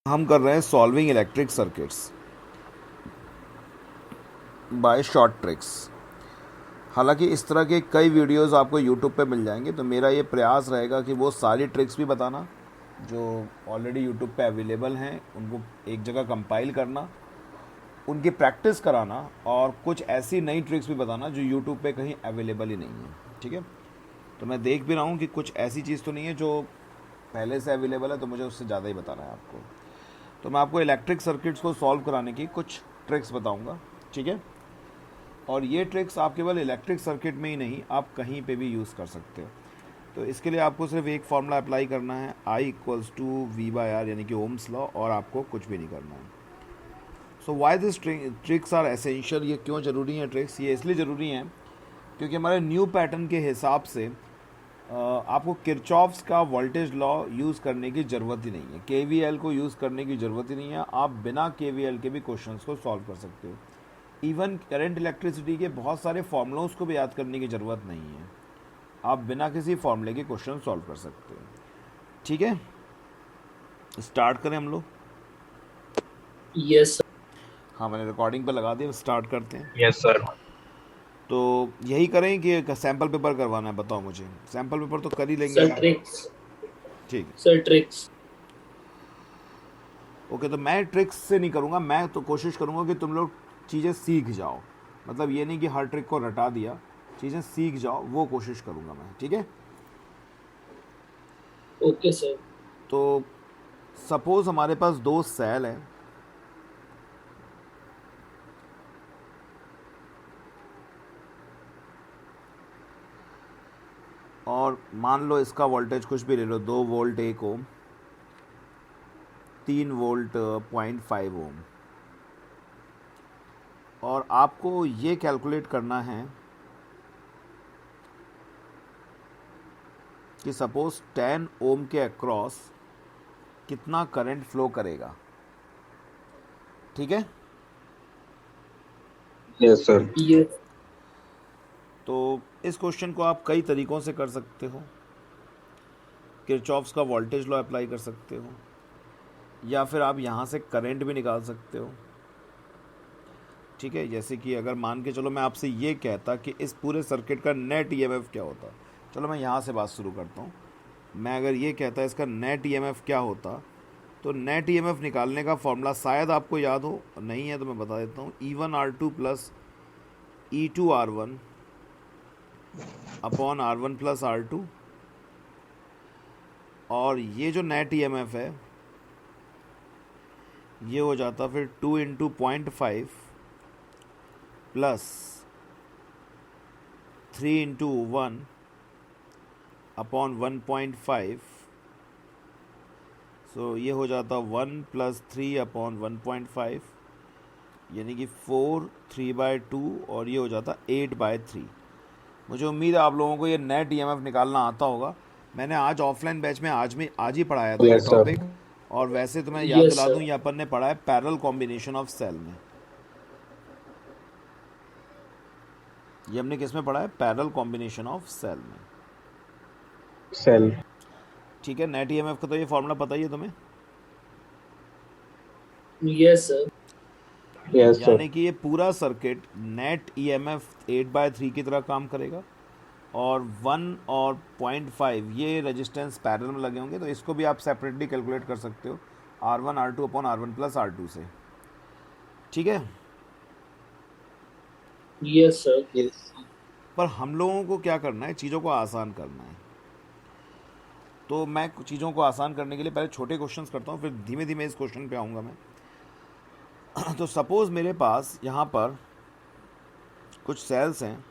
हम कर रहे हैं solving electric circuits by short tricks. हालांकि इस तरह के कई वीडियोस आपको यूट्यूब पे मिल जाएंगे, तो मेरा ये प्रयास रहेगा कि वो सारी ट्रिक्स भी बताना जो ऑलरेडी यूट्यूब पे अवेलेबल हैं, उनको एक जगह कंपाइल करना, उनकी प्रैक्टिस कराना, और कुछ ऐसी नई ट्रिक्स भी बताना जो यूट्यूब पे कहीं अवेलेबल ही नहीं है। ठीक है, तो मैं देख भी रहा हूँ कि कुछ ऐसी चीज़ तो नहीं है जो पहले से अवेलेबल है, तो मुझे उससे ज़्यादा ही बताना है आपको। तो मैं आपको इलेक्ट्रिक सर्किट्स को सॉल्व कराने की कुछ ट्रिक्स बताऊंगा। ठीक है, और ये ट्रिक्स आप केवल इलेक्ट्रिक सर्किट में ही नहीं, आप कहीं पे भी यूज़ कर सकते हो। तो इसके लिए आपको सिर्फ एक फॉर्मूला अप्लाई करना है, I = V/R, यानी कि ओम्स लॉ, और आपको कुछ भी नहीं करना है। So why this tricks are essential, ये क्यों ज़रूरी हैं ट्रिक्स? ये इसलिए ज़रूरी हैं क्योंकि हमारे न्यू पैटर्न के हिसाब से आपको किरचॉफ्स का वोल्टेज लॉ यूज़ करने की ज़रूरत ही नहीं है, केवीएल को यूज़ करने की ज़रूरत ही नहीं है। आप बिना केवीएल के भी क्वेश्चंस को सॉल्व कर सकते हो। इवन करंट इलेक्ट्रिसिटी के बहुत सारे फॉर्मूलों को भी याद करने की ज़रूरत नहीं है, आप बिना किसी फॉर्मूले के क्वेश्चन सॉल्व कर सकते हो। ठीक है, स्टार्ट करें हम लोग? यस हाँ, मैंने रिकॉर्डिंग पर लगा दिया, स्टार्ट करते हैं। Yes sir. तो यही करें कि सैम्पल पेपर करवाना है? बताओ मुझे, सैम्पल पेपर तो कर ही लेंगे सर हम। ट्रिक्स। ठीक है, सर ट्रिक्स। ओके। तो मैं ट्रिक्स से नहीं करूँगा, मैं तो कोशिश करूँगा कि तुम लोग चीज़ें सीख जाओ। मतलब ये नहीं कि हर ट्रिक को रटा दिया, चीज़ें सीख जाओ, वो कोशिश करूँगा मैं। ठीक है, ओके सर। तो सपोज़ हमारे पास दो सेल हैं, और मान लो इसका वोल्टेज कुछ भी ले लो, 2 वोल्ट 1 ओम, 3 वोल्ट 0.5 ओम। और आपको ये कैलकुलेट करना है कि सपोज़ 10 ओम के अक्रॉस कितना करंट फ्लो करेगा। ठीक है, यस सर। यस तो इस क्वेश्चन को आप कई तरीक़ों से कर सकते हो। किरचॉफ्स का वोल्टेज लॉ अप्लाई कर सकते हो, या फिर आप यहाँ से करंट भी निकाल सकते हो। ठीक है, जैसे कि अगर मान के चलो मैं आपसे ये कहता कि इस पूरे सर्किट का नेट ईएमएफ क्या होता, चलो मैं यहाँ से बात शुरू करता हूँ। मैं अगर ये कहता इसका नेट ईएमएफ क्या होता, तो नेट ईएमएफ निकालने का फॉर्मूला शायद आपको याद हो, नहीं है तो मैं बता देता हूँ। E1R2 plus E2R1 upon R1 plus R2, और ये जो नेट ईएमएफ है ये हो जाता फिर 2 इंटू 0.5 प्लस 3 इंटू 1 अपॉन 1.5। सो ये हो जाता 1 प्लस 3 अपॉन 1.5, यानी कि 4 3/2, और ये हो जाता 8/3। मुझे उम्मीद है आप लोगों को ये नेट ईएमएफ निकालना आता होगा। मैंने आज ऑफलाइन बैच में आज ही पढ़ाया था ये यस सर। टॉपिक। और वैसे तो मैं याद यस दिला दूं, सर। ये अपन ने पढ़ा है पैरेलल कॉम्बिनेशन ऑफ सेल में। ये हमने किस में पढ़ा है? पैरेलल कॉम्बिनेशन ऑफ सेल में। सेल। ठीक है, नेट ईएमएफ का तो ये फॉर्मूला पता ही है तुम्हें। Yes sir. Yes sir. यानी कि ये पूरा सर्किट नेट ईएमएफ 8/3 की तरह काम करेगा, और 1 और 0.5 ये रेजिस्टेंस पैरेलल में लगे होंगे, तो इसको भी आप सेपरेटली कैलकुलेट कर सकते हो R1 R2 upon R1 plus R2 से। ठीक है, यस सर। यस। पर हम लोगों को क्या करना है, चीज़ों को आसान करना है। तो मैं चीज़ों को आसान करने के लिए पहले छोटे क्वेश्चंस करता हूँ, फिर धीमे धीमे इस क्वेश्चन पे आऊँगा मैं। तो सपोज़ मेरे पास यहाँ पर कुछ सेल्स हैं,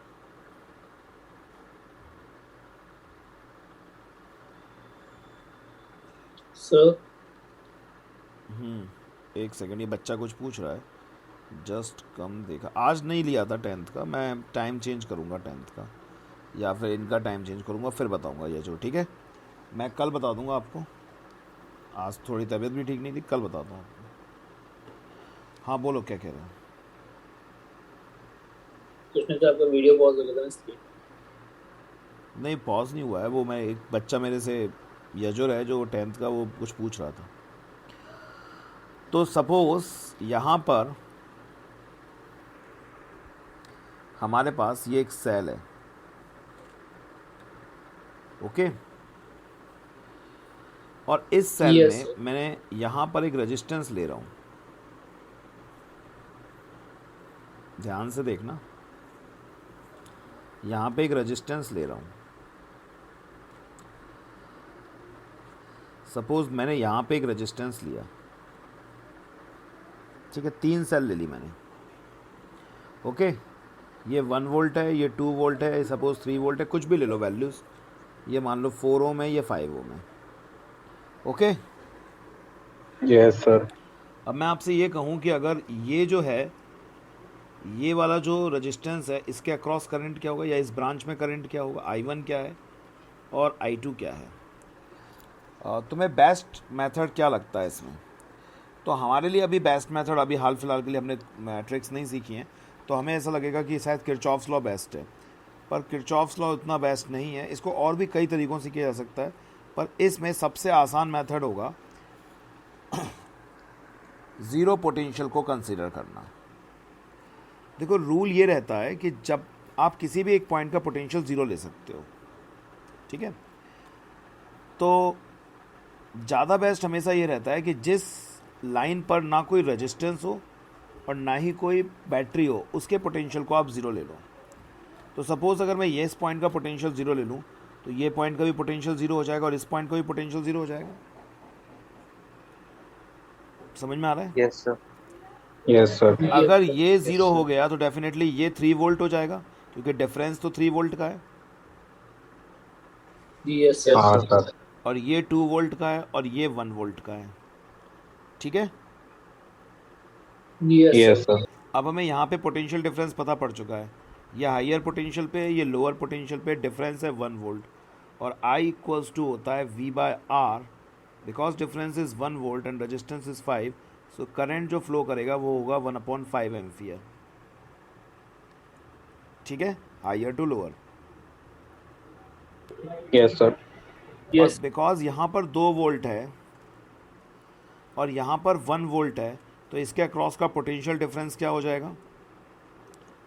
सर एक सेकंड, ये बच्चा कुछ पूछ रहा है, जस्ट कम देखा। आज नहीं लिया था 10th का, मैं टाइम चेंज करूँगा 10th का, या फिर इनका टाइम चेंज करूँगा, फिर बताऊँगा ये जो। ठीक है, मैं कल बता दूँगा आपको, आज थोड़ी तबीयत भी ठीक नहीं थी, कल बताता हूँ आपको। हाँ बोलो, क्या कह रहे हैं? कुछ नहीं, तो आपका वीडियो पॉज हो गया था इसलिए। नहीं, पॉज नहीं हुआ है, वो मैं एक बच्चा मेरे से यजुर है जो 10th का, वो कुछ पूछ रहा था। तो सपोज यहाँ पर हमारे पास ये एक सेल है, ओके, और इस सेल Yes, में sir. मैंने यहाँ पर एक रेजिस्टेंस ले रहा हूँ, ध्यान से देखना, यहाँ पे एक रेजिस्टेंस ले रहा हूँ। सपोज मैंने यहाँ पे एक रेजिस्टेंस लिया, ठीक है, 3 सेल ले ली मैंने, ओके। ये 1 वोल्ट है, ये 2 वोल्ट है, सपोज 3 वोल्ट है, कुछ भी ले लो वैल्यूज़, ये मान लो 4 ओम है, ये 5 ओम है, ओके। Yes sir. अब मैं आपसे ये कहूँ कि अगर ये जो है, ये वाला जो रेजिस्टेंस है, इसके अक्रॉस करंट क्या होगा, या इस ब्रांच में करंट क्या होगा, I1 क्या है और I2 क्या है, तुम्हें बेस्ट मेथड क्या लगता है इसमें? तो हमारे लिए अभी बेस्ट मेथड, अभी हाल फिलहाल के लिए हमने ट्रिक्स नहीं सीखी हैं, तो हमें ऐसा लगेगा कि शायद किरचॉफ्स लॉ बेस्ट है, पर किरचॉफ्स लॉ उतना बेस्ट नहीं है। इसको और भी कई तरीक़ों से किया जा सकता है, पर इसमें सबसे आसान मेथड होगा ज़ीरो पोटेंशियल को कंसीडर करना। देखो, रूल ये रहता है कि जब आप किसी भी एक पॉइंट का पोटेंशियल ज़ीरो ले सकते हो, ठीक है, तो ज़्यादा बेस्ट हमेशा ये रहता है कि जिस लाइन पर ना कोई रेजिस्टेंस हो और ना ही कोई बैटरी हो, उसके पोटेंशियल को आप ज़ीरो ले लो। तो सपोज़ अगर मैं ये इस पॉइंट का पोटेंशियल ज़ीरो ले लूँ, तो ये पॉइंट का भी पोटेंशियल ज़ीरो हो जाएगा और इस पॉइंट का भी पोटेंशियल ज़ीरो हो जाएगा। समझ में आ रहा है? Yes sir. Yes sir. Yes, अगर sir. ये Yes, ज़ीरो हो sir. गया तो डेफिनेटली ये 3 वोल्ट हो जाएगा, क्योंकि डिफरेंस तो 3 वोल्ट का है, Yes, sir. हाँ सर। और ये 2 वोल्ट का है और ये 1 वोल्ट का है, ठीक है। Yes, yes sir. सर। अब हमें यहाँ पे पोटेंशियल डिफरेंस पता पड़ चुका है, ये हाइयर पोटेंशियल पे है, ये लोअर पोटेंशियल पे, डिफरेंस है 1 वोल्ट, और I इक्वल्स टू होता है V/R, because difference is 1 volt and resistance is 5, so current जो फ्लो करेगा वो होगा 1/5 एम्पियर, ठीक है, higher to lower. Yes sir. और Yes. बिकॉज यहाँ पर 2 वोल्ट है और यहाँ पर 1 वोल्ट है, तो इसके अक्रॉस का पोटेंशियल डिफरेंस क्या हो जाएगा,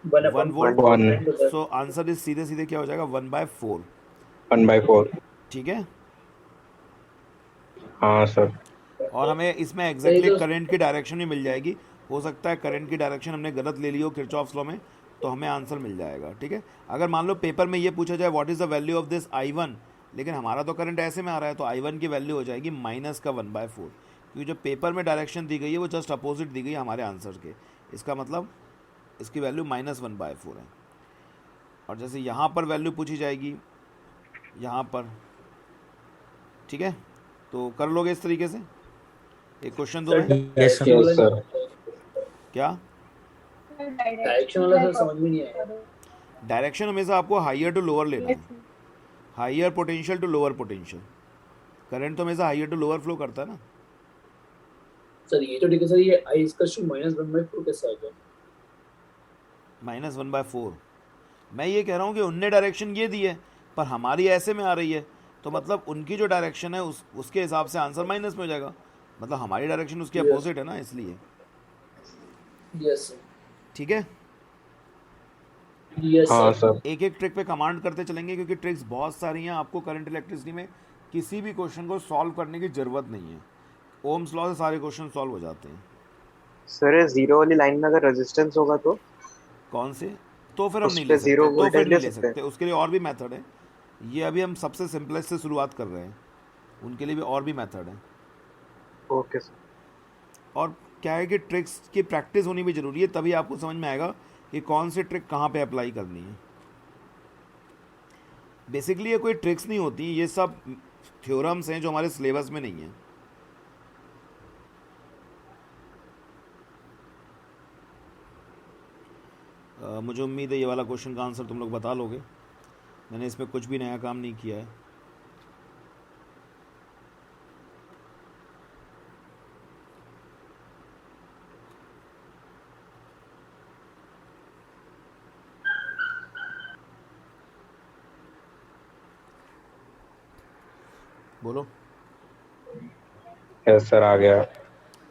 1 वोल्ट। 1 सो आंसर इज सीधे सीधे क्या हो जाएगा, 1/4, 1/4। ठीक है। हाँ सर। और हमें इसमें एग्जैक्टली करंट की डायरेक्शन भी मिल जाएगी। हो सकता है करंट की डायरेक्शन हमने गलत ले ली हो किरचॉफ्स लॉ में, तो हमें आंसर मिल जाएगा, ठीक है। अगर मान लो पेपर में ये पूछा जाए what is the value of this I1, लेकिन हमारा तो करंट ऐसे में आ रहा है, तो I1 की वैल्यू हो जाएगी माइनस का 1/4, क्योंकि जो पेपर में डायरेक्शन दी गई है वो जस्ट अपोजिट दी गई है हमारे आंसर के, इसका मतलब इसकी वैल्यू -1/4 है। और जैसे यहाँ पर वैल्यू पूछी जाएगी यहाँ पर, ठीक है, तो कर लोगे इस तरीके से। एक क्वेश्चन दो मैं, यस सर। क्या डायरेक्शन वाला सर समझ में नहीं आया। डायरेक्शन हमेशा आपको हाइयर टू लोअर लेना है, higher potential to lower potential. Current तो हमेशा हाइयर टू लोअर फ्लो करता है ना। सर ये तो ठीक है सर, ये I इसका -1/4 कैसे आ गया? -1/4, मैं ये कह रहा हूँ कि उनने डायरेक्शन ये दी है पर हमारी ऐसे में आ रही है, तो मतलब उनकी जो डायरेक्शन है उसके हिसाब से आंसर माइनस में हो जाएगा, मतलब हमारी डायरेक्शन उसके Yes. अपोजिट है ना, इसलिए, Yes, sir. ठीक है। Yes, हाँ sir. सर। एक एक ट्रिक पे कमांड करते चलेंगे, क्योंकि ट्रिक्स बहुत सारी हैं। आपको करंट इलेक्ट्रिसिटी में किसी भी क्वेश्चन को सॉल्व करने की ज़रूरत नहीं है, ओम्स लॉ से सारे क्वेश्चन सॉल्व हो जाते हैं। सर ये जीरो वाली लाइन में अगर रेजिस्टेंस होगा तो कौन से? तो फिर हम उस नहीं पे ले सकते, जीरो तो वोल्टेज फिर नहीं ले ले सकते सकते, उसके लिए और भी मेथड है। ये अभी हम सबसे सिंपलेस्ट से शुरुआत कर रहे हैं, उनके लिए भी और भी मेथड है। Okay sir. और क्या है कि ट्रिक्स की प्रैक्टिस होनी भी ज़रूरी है, तभी आपको समझ में आएगा कि कौन सी ट्रिक कहाँ पे अप्लाई करनी है। बेसिकली ये कोई ट्रिक्स नहीं होती, ये सब थ्योरम्स हैं जो हमारे सिलेबस में नहीं है। मुझे उम्मीद है ये वाला क्वेश्चन का आंसर तुम लोग बता लोगे, मैंने इसमें कुछ भी नया काम नहीं किया है। बोलो। यस सर, आ गया।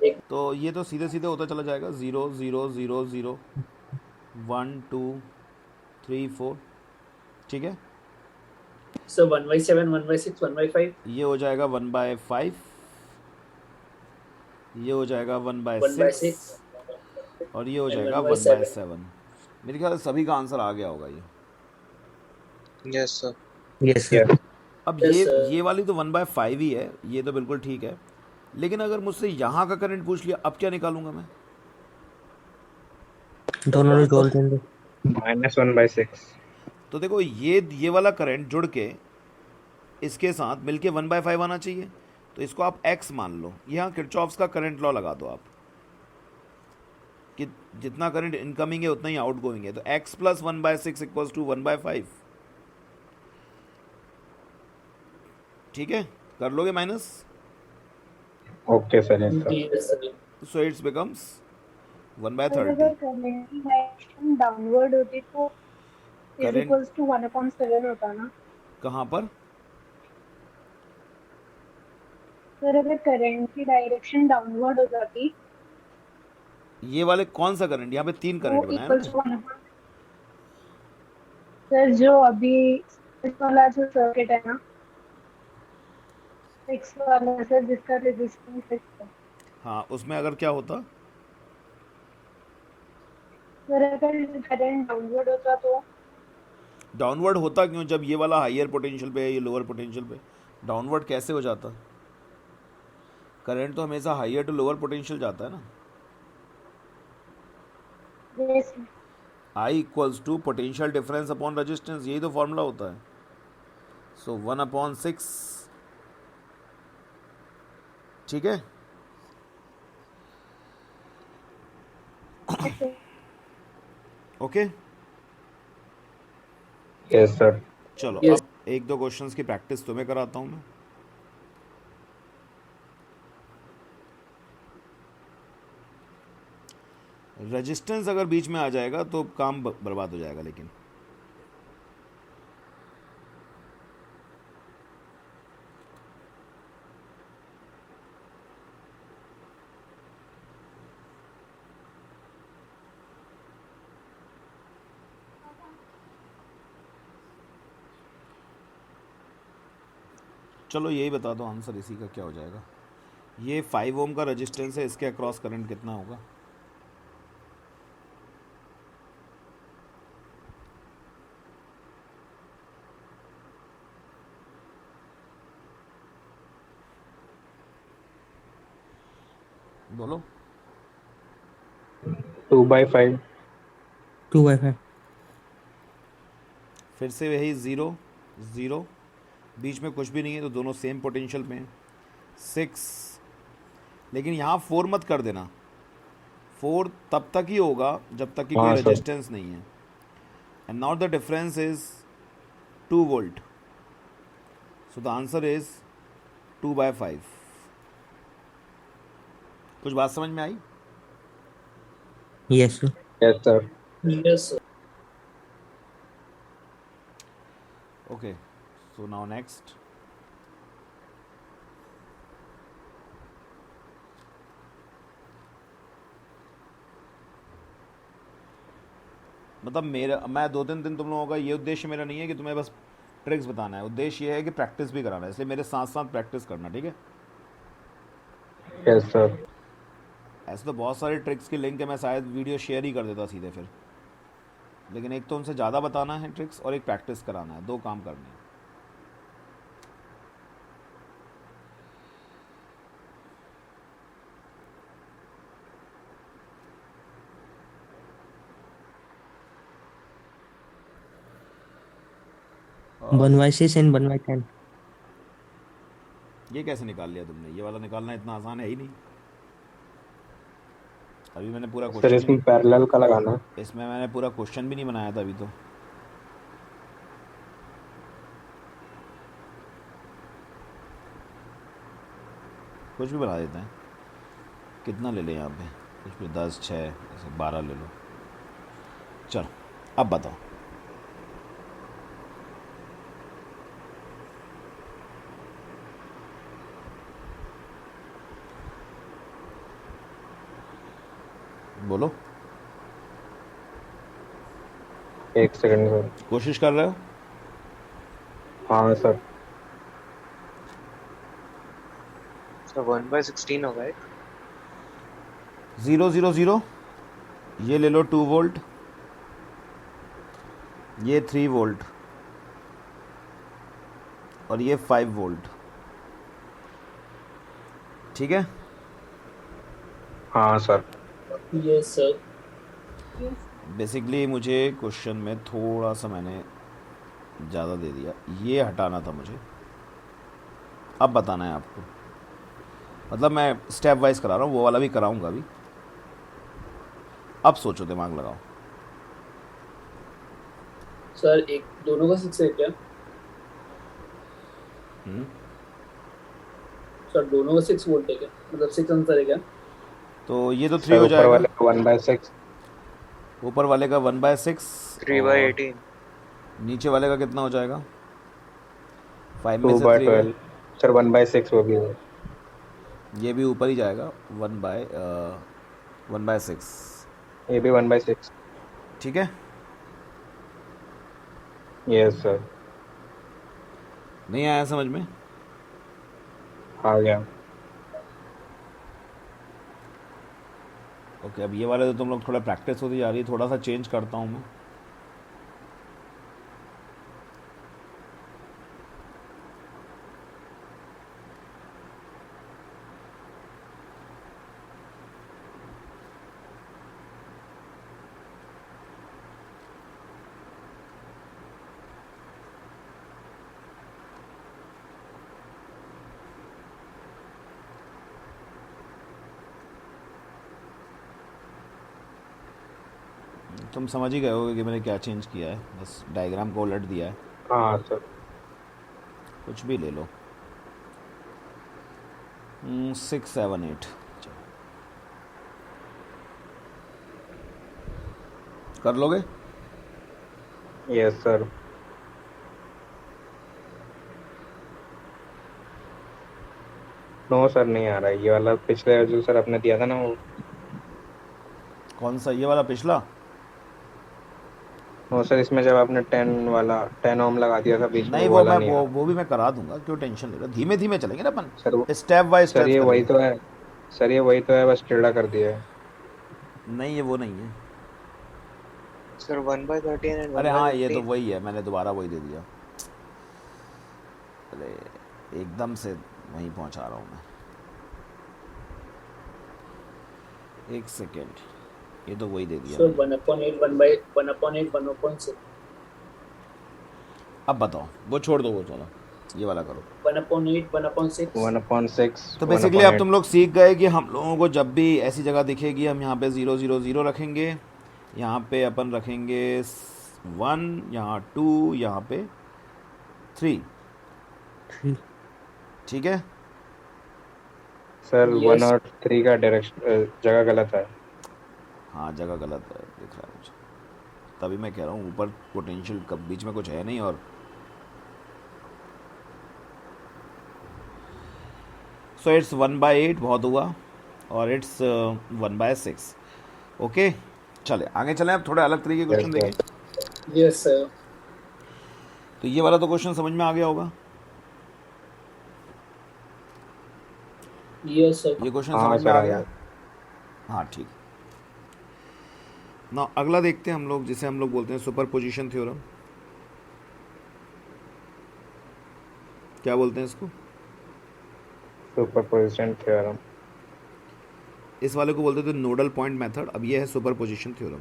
एक तो ये तो सीधे सीधे होता चला जाएगा, 0 0 0 0 1 2 3 4, ठीक है। सर 1/7, 1/6, 1/5, ये हो जाएगा 1/5, ये हो जाएगा 1/6, 1/6 और ये हो एंड जाएगा 1/7। 1/7। मेरे ख्याल से सभी का आंसर आ गया होगा ये। Yes sir. Yes sir. Yes. अब यस सर। ये वाली तो 1/5 ही है, ये तो बिल्कुल ठीक है। लेकिन अगर मुझसे यहाँ का करंट पूछ लिया, अब क्या निकालूंगा मैं? दोनों रिजॉल्व देंगे। -1/6. तो देखो ये वाला करंट जुड़ के इसके साथ मिलके 1/5 आना चाहिए, तो इसको आप x मान लो। यहाँ किरचॉफ्स का करंट लॉ लगा दो आप कि जितना करंट इनकमिंग है उतना ही आउटगोइंग है, तो x + 1/6 = 1/5। ठीक है, कर लोगे minus? Okay, sir. Yes, sir. Yes sir. So it's becomes और 1/30। अगर करंट की डायरेक्शन डाउनवर्ड होती तो इज करंट इक्वल्स टू 1/7 होता ना। कहाँ पर? सर अगर करंट की डायरेक्शन डाउनवर्ड हो जाती ये वाले कौन सा करंट? यहाँ पे 3 तो करंट बनाया इक्वल्स ना। टू 1। सर जो अभी इस वाला जो सर्किट है ना, 6 वाला सर, जिसका रेजिस्टेंस 6 है। हाँ, उसमें अगर क्या होता? सर अगर करंट डाउनवर्ड होता तो डाउनवर्ड होता क्यों जब ये वाला हायर पोटेंशियल पे है, ये लोअर पोटेंशियल पे? डाउनवर्ड कैसे हो जाता? करंट तो हमेशा हायर टू लोअर पोटेंशियल जाता है ना। Yes I = potential difference upon resistance, यही तो फॉर्मूला होता है। सो 1/6, ठीक है। Okay, Yes, sir. चलो Yes. अब 1-2 क्वेश्चंस की प्रैक्टिस तुम्हें कराता हूँ मैं। रेजिस्टेंस अगर बीच में आ जाएगा तो काम बर्बाद हो जाएगा। लेकिन चलो यही बता दो आंसर इसी का क्या हो जाएगा। ये 5 ओम का रेजिस्टेंस है, इसके अक्रॉस करंट कितना होगा? बोलो। 2/5. 2/5। फिर से वही 0 0, बीच में कुछ भी नहीं है तो दोनों सेम पोटेंशियल में हैं। 6, लेकिन यहाँ 4 मत कर देना। 4 तब तक ही होगा जब तक कि कोई हाँ, सर। रेजिस्टेंस नहीं है। And now the difference is 2 volt, so the answer is 2/5। कुछ बात समझ में आई? Yes sir. Yes, sir. Yes sir. Okay, so now next. मतलब मैं 2-3 दिन तुम लोगों का ये उद्देश्य मेरा नहीं है कि तुम्हें बस ट्रिक्स बताना है, उद्देश्य ये है कि प्रैक्टिस भी कराना है, इसलिए मेरे साथ साथ प्रैक्टिस करना, ठीक है। Yes, sir. ऐसे तो बहुत सारे ट्रिक्स की लिंक है, मैं शायद वीडियो शेयर ही कर देता सीधे फिर, लेकिन एक तो उनसे ज़्यादा बताना है ट्रिक्स और एक प्रैक्टिस कराना है, 2 काम करने हैं। और 1/6 and 1/10। ये कैसे निकाल लिया तुमने? ये वाला निकालना इतना आसान है ही नहीं। अभी मैंने पूरा Sir, क्वेश्चन इसमें पैरेलल का लगाना है. इसमें मैंने पूरा क्वेश्चन भी नहीं बनाया था अभी तो। कुछ भी बना देते हैं। कितना ले लें यहाँ पे? कुछ भी 10, 6, ऐसे 12 ले लो। चलो अब बताओ। बोलो, एक सेकंड सर। कोशिश कर रहे हो? हाँ सर। सर 1/16 होगा एक। 000, ये ले लो 2 वोल्ट, ये 3 वोल्ट और ये 5 वोल्ट। ठीक है, हाँ सर। Yes sir. बेसिकली मुझे क्वेश्चन में थोड़ा सा मैंने ज़्यादा दे दिया, ये हटाना था मुझे। अब बताना है आपको, मतलब मैं स्टेप वाइज करा रहा हूँ, वो वाला भी कराऊंगा अभी। अब सोचो, दिमाग लगाओ। सर एक दोनों का 6 है क्या? सर दोनों का 6 वोल्ट है क्या, मतलब 6 आंसर है क्या? तो ये तो 3 सर हो ऊपर जाएगा, वाले 1/6। ऊपर वाले का 1/6 और 3/18। नीचे वाले का कितना हो जाएगा? 5 में टू से बाय 3 गए, 12 सर 1/6 वो भी है। ये भी ऊपर ही जाएगा, 1/6। ये भी 1/6। ठीक है, यस सर। नहीं आया समझ में? आ गया। ओके, अब ये वाले तो तुम लोग थोड़ा प्रैक्टिस होती जा रही है, थोड़ा सा चेंज करता हूँ मैं। तुम समझ ही गए होगे कि मैंने क्या चेंज किया है, बस डायग्राम को उलट दिया है। हाँ सर। कुछ भी ले लो, 6 7 8 कर लोगे? Yes sir. नो सर नहीं आ रहा है ये वाला, पिछले जो सर आपने दिया था ना वो। कौन सा, ये वाला पिछला? नो सर, इसमें जब आपने 10 ओम लगा दिया था बीच में, नहीं, वो वो वाला मैं नहीं आ रहा। वो भी मैं करा दूंगा, क्यों टेंशन ले रहे हो? धीमे धीमे चलेंगे ना अपन, sir step by sir step ये वही करेंगे। तो है। सर ये वही तो है, बस टेढ़ा कर दिया है। नहीं, ये वो नहीं है। सर 1/13 एंड अरे हाँ, ये तो 1/15। वही है, मैंने दोबारा वही दे दिया। अरे एकदम से वहीं पहुंचा रहा हूँ मैं, एक सेकेंड, ये तो वही दे दिया सर मैंने। 1/8 1/8 1/6 अब बताओ, वो छोड़ दो, वो चलो ये वाला करो। 1/8 1/6। 1/6 तो बेसिकली अब तुम लोग सीख गए कि हम लोगों को जब भी ऐसी जगह दिखेगी, हम यहाँ पे 0 0 0 रखेंगे, यहाँ पे अपन रखेंगे 1, यहाँ 2, यहाँ पे 3। 3 ठीक है, सर 1 यस और 3 का डायरेक्शन जगह गलत है। हाँ जगह गलत है, दिख रहा है मुझे, तभी मैं कह रहा हूँ ऊपर पोटेंशियल कब बीच में कुछ है नहीं। और सो इट्स 1/8 बहुत हुआ, और इट्स 1/6। ओके, चले आगे चलें, अब थोड़े अलग तरीके के क्वेश्चन Yes, देखें। Yes sir. तो ये वाला तो क्वेश्चन समझ में आ गया होगा, यस सर। ये क्वेश्चन हाँ समझ में सर आ आ गया। गया। हाँ ठीक ना, अगला देखते हैं हम लोग, जिसे हम लोग बोलते हैं सुपर पोजिशन थ्योरम। क्या बोलते हैं इसको? Superposition theorem. इस वाले को बोलते थे नोडल पॉइंट मेथड, अब ये है सुपर पोजिशन थ्योरम।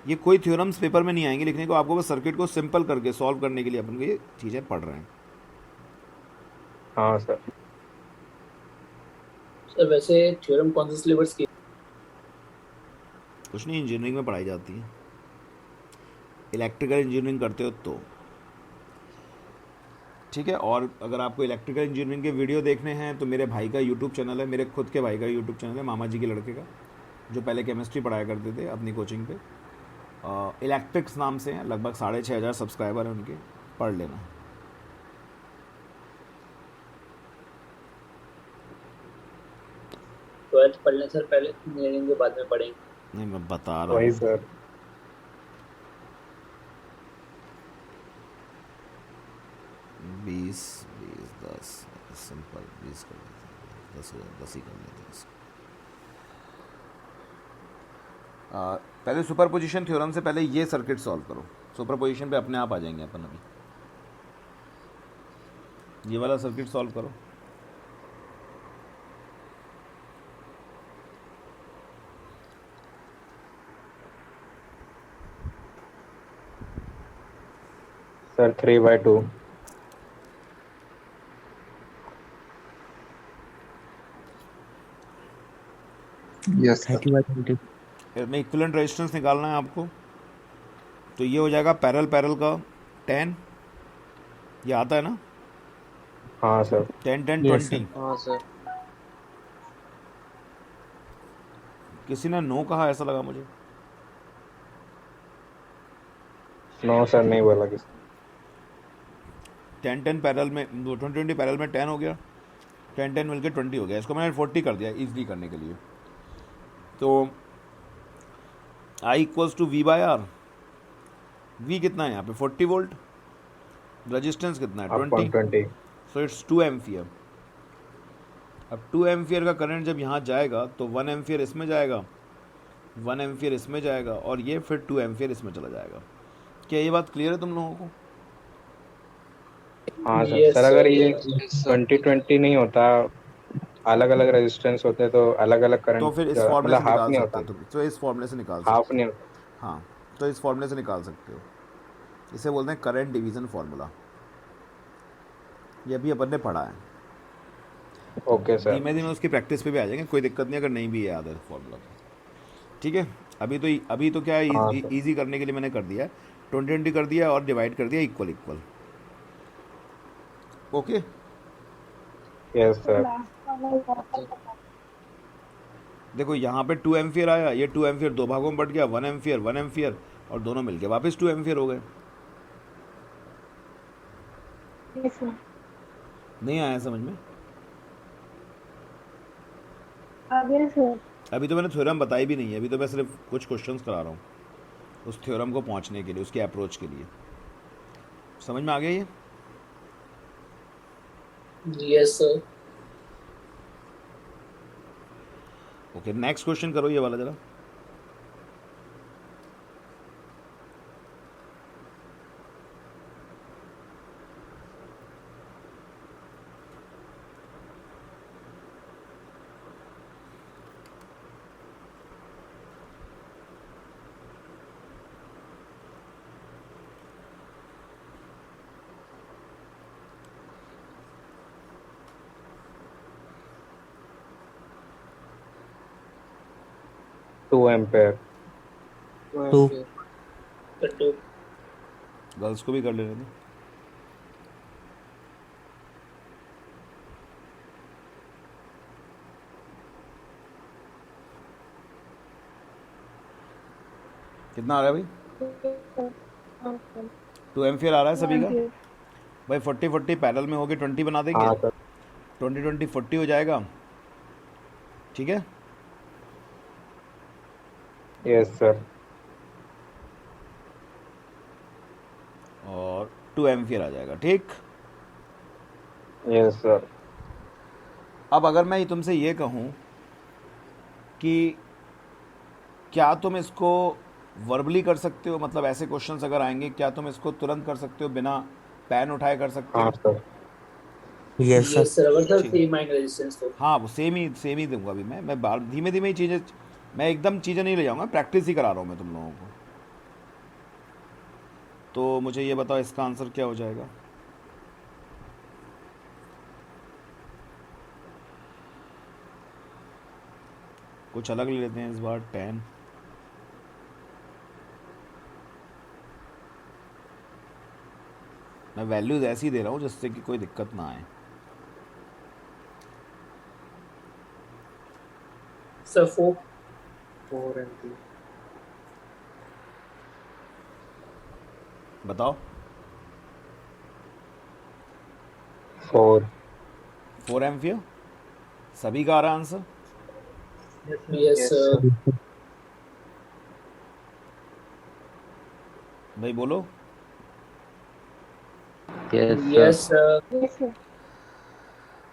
ये कोई थ्योरम्स पेपर में नहीं आएंगे लिखने को, आपको बस सर्किट को सिंपल करके सॉल्व करने के लिए अपन को ये चीज़ें पढ़ रहे हैं। हाँ सर। सर वैसे थ्योरम कौन से सिलेबस की? कुछ नहीं, इंजीनियरिंग में पढ़ाई जाती है, इलेक्ट्रिकल इंजीनियरिंग करते हो तो। ठीक है, और अगर आपको इलेक्ट्रिकल इंजीनियरिंग के वीडियो देखने हैं तो मेरे भाई का यूट्यूब चैनल है, मेरे खुद के भाई का यूट्यूब चैनल है, मामा जी के लड़के का, जो पहले केमिस्ट्री पढ़ाया करते थे अपनी कोचिंग पे, इलेक्ट्रिक्स नाम से हैं, लगभग 6,500 सब्सक्राइबर हैं उनके, पढ़ लेना। 12th पढ़ लें सर पहले, इंजीनियरिंग के बाद में पढ़ेंगे। नहीं मैं बता रहा वही हूँ। सर। 20 20 10 सिंपल 20 कर देते हैं, 10 हो जाए, 10 ही कर लेते हैं इसको। पहले सुपरपोजिशन थ्योरम से पहले ये सर्किट सॉल्व करो। सुपरपोजिशन पे अपने आप आ जाएंगे अपन अभी। ये वाला सर्किट सॉल्व करो। सर 3/2। Yes sir. 30/20। में इक्विवेलेंट रेजिस्टेंस निकालना है आपको, तो ये हो जाएगा पैरेलल पैरेलल का 10, ये आता है ना, हाँ सर। 10 10 Yes, 20। हाँ सर। किसी ने नो कहा ऐसा लगा मुझे। नो सर, नहीं बोला किसी। 10 10 पैरेलल में 20 20 पैरेलल में 10 हो गया, 10 10 मिलकर 20 हो गया। इसको मैंने 40 कर दिया इजली करने के लिए। तो I equals to V by R. V कितना है यहाँ पे 40 वोल्ट, रजिस्टेंस कितना है आप 20, 120। So it's 2 ampere. अब 2 एम्पियर का करंट जब यहाँ जाएगा तो 1 एम्पियर इसमें जाएगा, 1 एम्पियर इसमें जाएगा, और ये फिर 2 एम्पियर इसमें चला जाएगा। क्या ये बात क्लियर है तुम लोगों को? हाँ सर। Yes, सर अगर sir. ये Yes, sir. 20-20 नहीं होता, अलग अलग रेजिस्टेंस होते तो अलग अलग तो करंट, फिर इस फॉर्मूले मतलब से हाफ निकाल नहीं सकते होता। हो तुम, तो इस फॉर्मूले से निकाल हाफ सकते नहीं हो। होता। हाँ, तो इस फॉर्मूले से निकाल सकते हो। इसे बोलते हैं करंट डिवीजन फार्मूला। ये भी अपन ने पढ़ा है। Okay sir. धीमे धीमे उसकी प्रैक्टिस पे भी आ जाएंगे, कोई दिक्कत नहीं अगर नहीं भी याद है फॉर्मूला। ठीक है, अभी तो क्या है, हाँ सर। ईजी करने के लिए मैंने कर दिया है, 20 20 कर दिया और डिवाइड कर दिया equal equal. Okay, yes sir. Last वाला देखो यहाँ पे 2 एम्पियर आया, ये 2 एम्पियर दो भागों में बट गया, 1 एम्पियर 1 एम्पियर, और दोनों मिलके वापस 2 एम्पियर हो गए। yes, sir. नहीं आया समझ में? आगे सर अभी तो मैंने थ्योरम बताई भी नहीं है, अभी तो मैं सिर्फ कुछ क्वेश्चंस करा रहा हूँ उस थ्योरम को पहुँचने के लिए, उसके अप्रोच के लिए। समझ में आ गया ये? Yes, sir. Okay, next question करो ये वाला जरा। To ampere. 2 The two. Girls को भी कर लेने दो। कितना आ रहा है भाई? 2 एम्पियर आ रहा है सभी का भाई। 40 40 पैरेलल में हो गए, 20 बना देंगे, हाँ सर। 20 20 40 हो जाएगा। ठीक है, यस सर। और 2 एम्पियर आ जाएगा। ठीक, यस सर। अब अगर मैं तुमसे ये कहूँ कि क्या तुम इसको वर्बली कर सकते हो, मतलब ऐसे क्वेश्चंस अगर आएंगे क्या तुम इसको तुरंत कर सकते हो, बिना पेन उठाए कर सकते हाँ हो? Sir. Yes, sir. Yes, sir. अगर सर ठीक। सेम आएंगे रेजिस्टेंस तो हाँ, वो सेम ही दूंगा अभी मैं बार धीमे धीमे ही चीज़ें, मैं एकदम चीज़ें नहीं ले जाऊँगा, प्रैक्टिस ही करा रहा हूँ मैं तुम लोगों को। तो मुझे ये बताओ इसका आंसर क्या हो जाएगा? कुछ अलग ले लेते हैं इस बार, 10। मैं वैल्यूज ऐसी दे रहा हूँ जिससे कि कोई दिक्कत ना आए। सर 4. 4 एम्पियर। बताओ। 4। 4 एम्पियर सभी का आ रहा answer? Yes, Yes, sir. sir. भाई बोलो। Yes sir. Yes, sir. Yes, sir.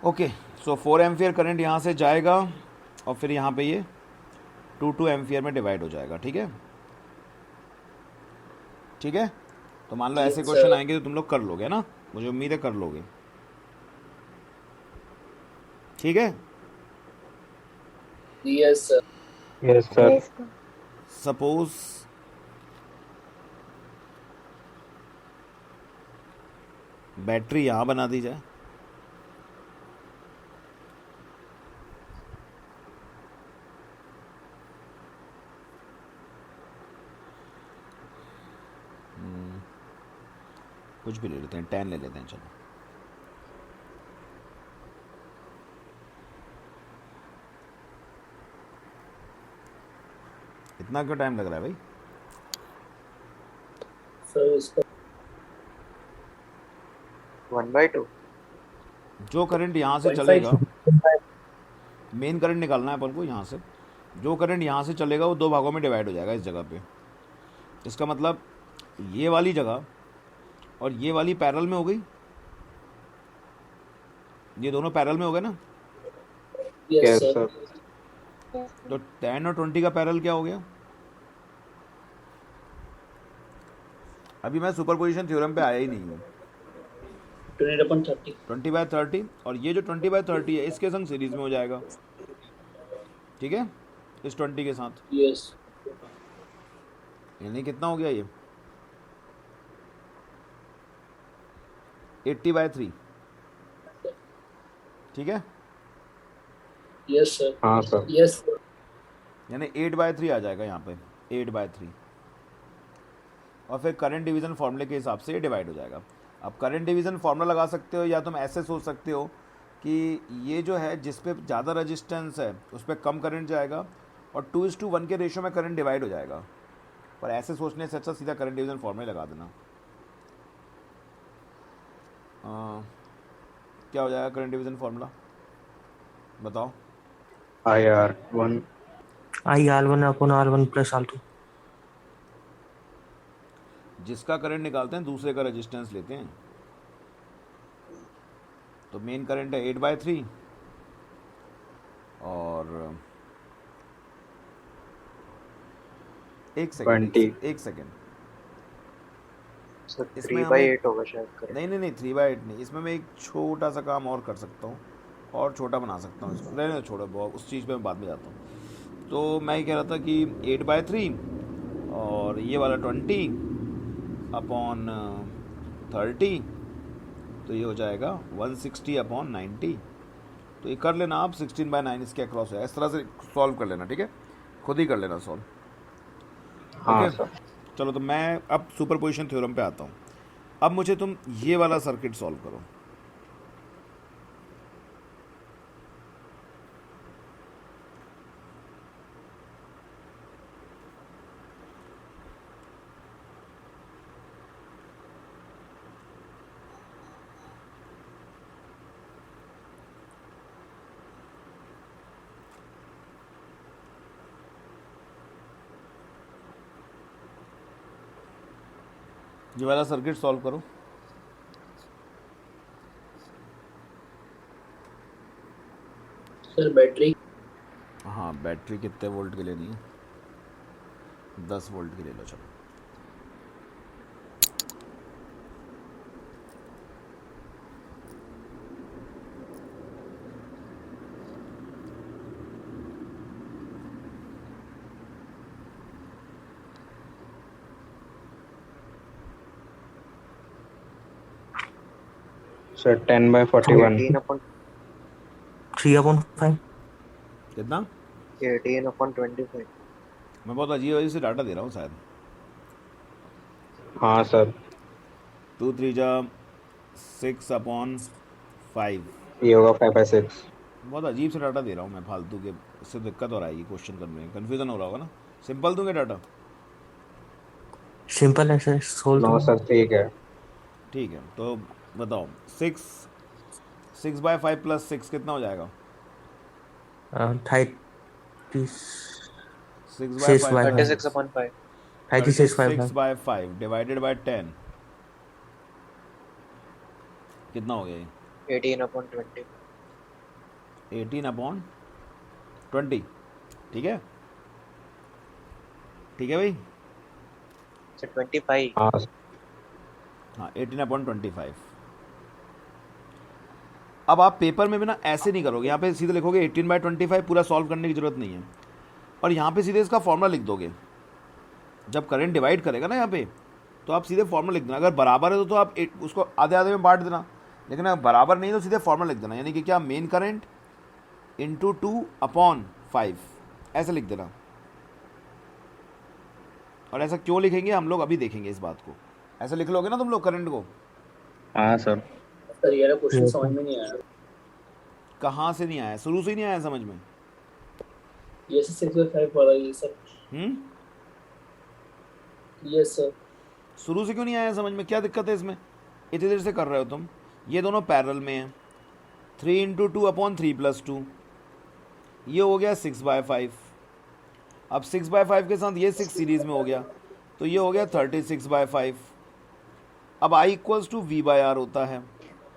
Okay, so 4 ampere current यहाँ से जाएगा और फिर यहाँ पे ये 2 एम्पियर में डिवाइड हो जाएगा। ठीक है, ठीक है। तो मान लो ऐसे Yes, क्वेश्चन sir. आएंगे तो तुम लोग कर लोगे ना, मुझे उम्मीद है कर लोगे। ठीक है, Yes, sir. Yes sir. Yes, sir. Suppose battery यहाँ बना दी जाए, कुछ भी ले लेते हैं, 10 ले लेते हैं, चलो। इतना क्यों टाइम लग रहा है भाई? Sir, इसका 1/2. जो करंट यहाँ से 0.5. चलेगा, मेन करंट निकालना है अपन को यहाँ से। जो करंट यहाँ से चलेगा वो 2 भागों में डिवाइड हो जाएगा इस जगह पे। इसका मतलब ये वाली जगह और ये वाली पैरेलल में हो गई, ये दोनों पैरेलल में हो गए ना। Yes, yes sir. Sir. Yes, sir. तो 10 और 20 का पैरेलल क्या हो गया? अभी मैं सुपरपोजिशन थ्योरम पे आया ही नहीं हूँ। 20/30. 20/30 और ये जो 20/30 है इसके संग सीरीज में हो जाएगा। ठीक है, इस 20 के साथ, Yes. यानी कितना हो गया ये 80/3। ठीक है, Yes, sir. हाँ सर। Yes, sir. यानी 8/3 आ जाएगा यहाँ पे, 8/3। और फिर करंट डिवीज़न फॉर्मूले के हिसाब से ये डिवाइड हो जाएगा। अब करंट डिवीज़न फार्मूला लगा सकते हो या तुम ऐसे सोच सकते हो कि ये जो है जिस पे ज़्यादा रेजिस्टेंस है उस पर कम करंट जाएगा और 2:1 के रेशियो में करंट डिवाइड हो जाएगा। पर ऐसे सोचने से अच्छा सीधा करंट डिवीज़न फॉर्मूला लगा देना। क्या हो जाएगा करंट डिवीज़न फार्मूला, बताओ। IR1। IR1/R1 + R2। जिसका करंट निकालते हैं दूसरे का रेजिस्टेंस लेते हैं। तो मेन करंट है 8/3 और एक सेकेंड, 20। एक सेकेंड। सर इसमें 3/8 होगा शायद करेक्ट. नहीं नहीं नहीं 3/8 नहीं, इसमें मैं एक छोटा सा काम और कर सकता हूँ और छोटा बना सकता हूँ इसको। नहीं छोड़ो, बहुत उस चीज़ पे मैं बाद में जाता हूँ। तो मैं ये कह रहा था कि 8/3 और ये वाला 20/30, तो ये हो जाएगा 160/90। तो ये कर लेना आप, 16/9 इसके अक्रॉस है। इस तरह से सॉल्व कर लेना, ठीक है, खुद ही कर लेना सॉल्व। हाँ ओके सर। चलो, तो मैं अब सुपरपोजिशन थ्योरम पे आता हूँ। अब मुझे तुम ये वाला सर्किट सॉल्व करो। ये वाला सर्किट सॉल्व करो। सर बैटरी हाँ, बैटरी कितने वोल्ट के लेनी है? 10 वोल्ट की ले लो, चलो। सर 10/41। 3/5। कितना? 18/25. मैं बहुत अजीब अजीब से डाटा दे रहा हूँ शायद। हाँ सर। 2 3 जा 6/5। ये होगा 5/6। बहुत अजीब से डाटा दे रहा हूँ मैं फालतू के, इससे दिक्कत हो रही है क्वेश्चन करने में, कन्फ्यूज़न हो रहा होगा ना। सिंपल दूंगे डाटा? सिंपल है सर, सोल्व नो सर ठीक है। ठीक है, तो बताओ 6/5 + 6 कितना हो जाएगा? 6 by 5 by 36 upon 5. 36 by 36 5. by 5 divided by 10 कितना हो गया ये? 18 upon 20. 18 अपॉन 20। ठीक है, ठीक है भाई। So 25. हाँ हाँ 18 अपॉन 25। अब आप पेपर में भी ना ऐसे नहीं करोगे, यहाँ पे सीधे लिखोगे 18 बाई 25, पूरा सॉल्व करने की जरूरत नहीं है, और यहाँ पे सीधे इसका फॉर्मूला लिख दोगे। जब करंट डिवाइड करेगा ना यहाँ पे, तो आप सीधे फॉर्मूला लिख देना। अगर बराबर है तो आप उसको आधे आधे में बांट देना, लेकिन अगर बराबर नहीं तो सीधे फॉर्मूला लिख देना, यानी कि क्या, मेन करंट इंटू 2 अपॉन 5, ऐसे लिख देना। और ऐसा क्यों लिखेंगे हम लोग अभी देखेंगे इस बात को। ऐसे लिख लोगे ना तुम लोग करंट को। हाँ सर। सर ये वाला क्वेश्चन समझ में नहीं आया। कहाँ से नहीं आया? शुरू से ही नहीं आया समझ में। ये 6 by 5 वाला ये सर। Yes sir. शुरू से क्यों नहीं आया समझ में? क्या दिक्कत है इसमें? इतनी देर से कर रहे हो तुम। ये दोनों पैरेलल में हैं। 3 इंटू 2 अपॉन 3 प्लस 2, ये हो गया 6 बाय 5। अब 6 बाय 5 के साथ ये 6 सीरीज में हो गया, तो ये हो गया 36 बाय 5। अब I equals to V by R होता है।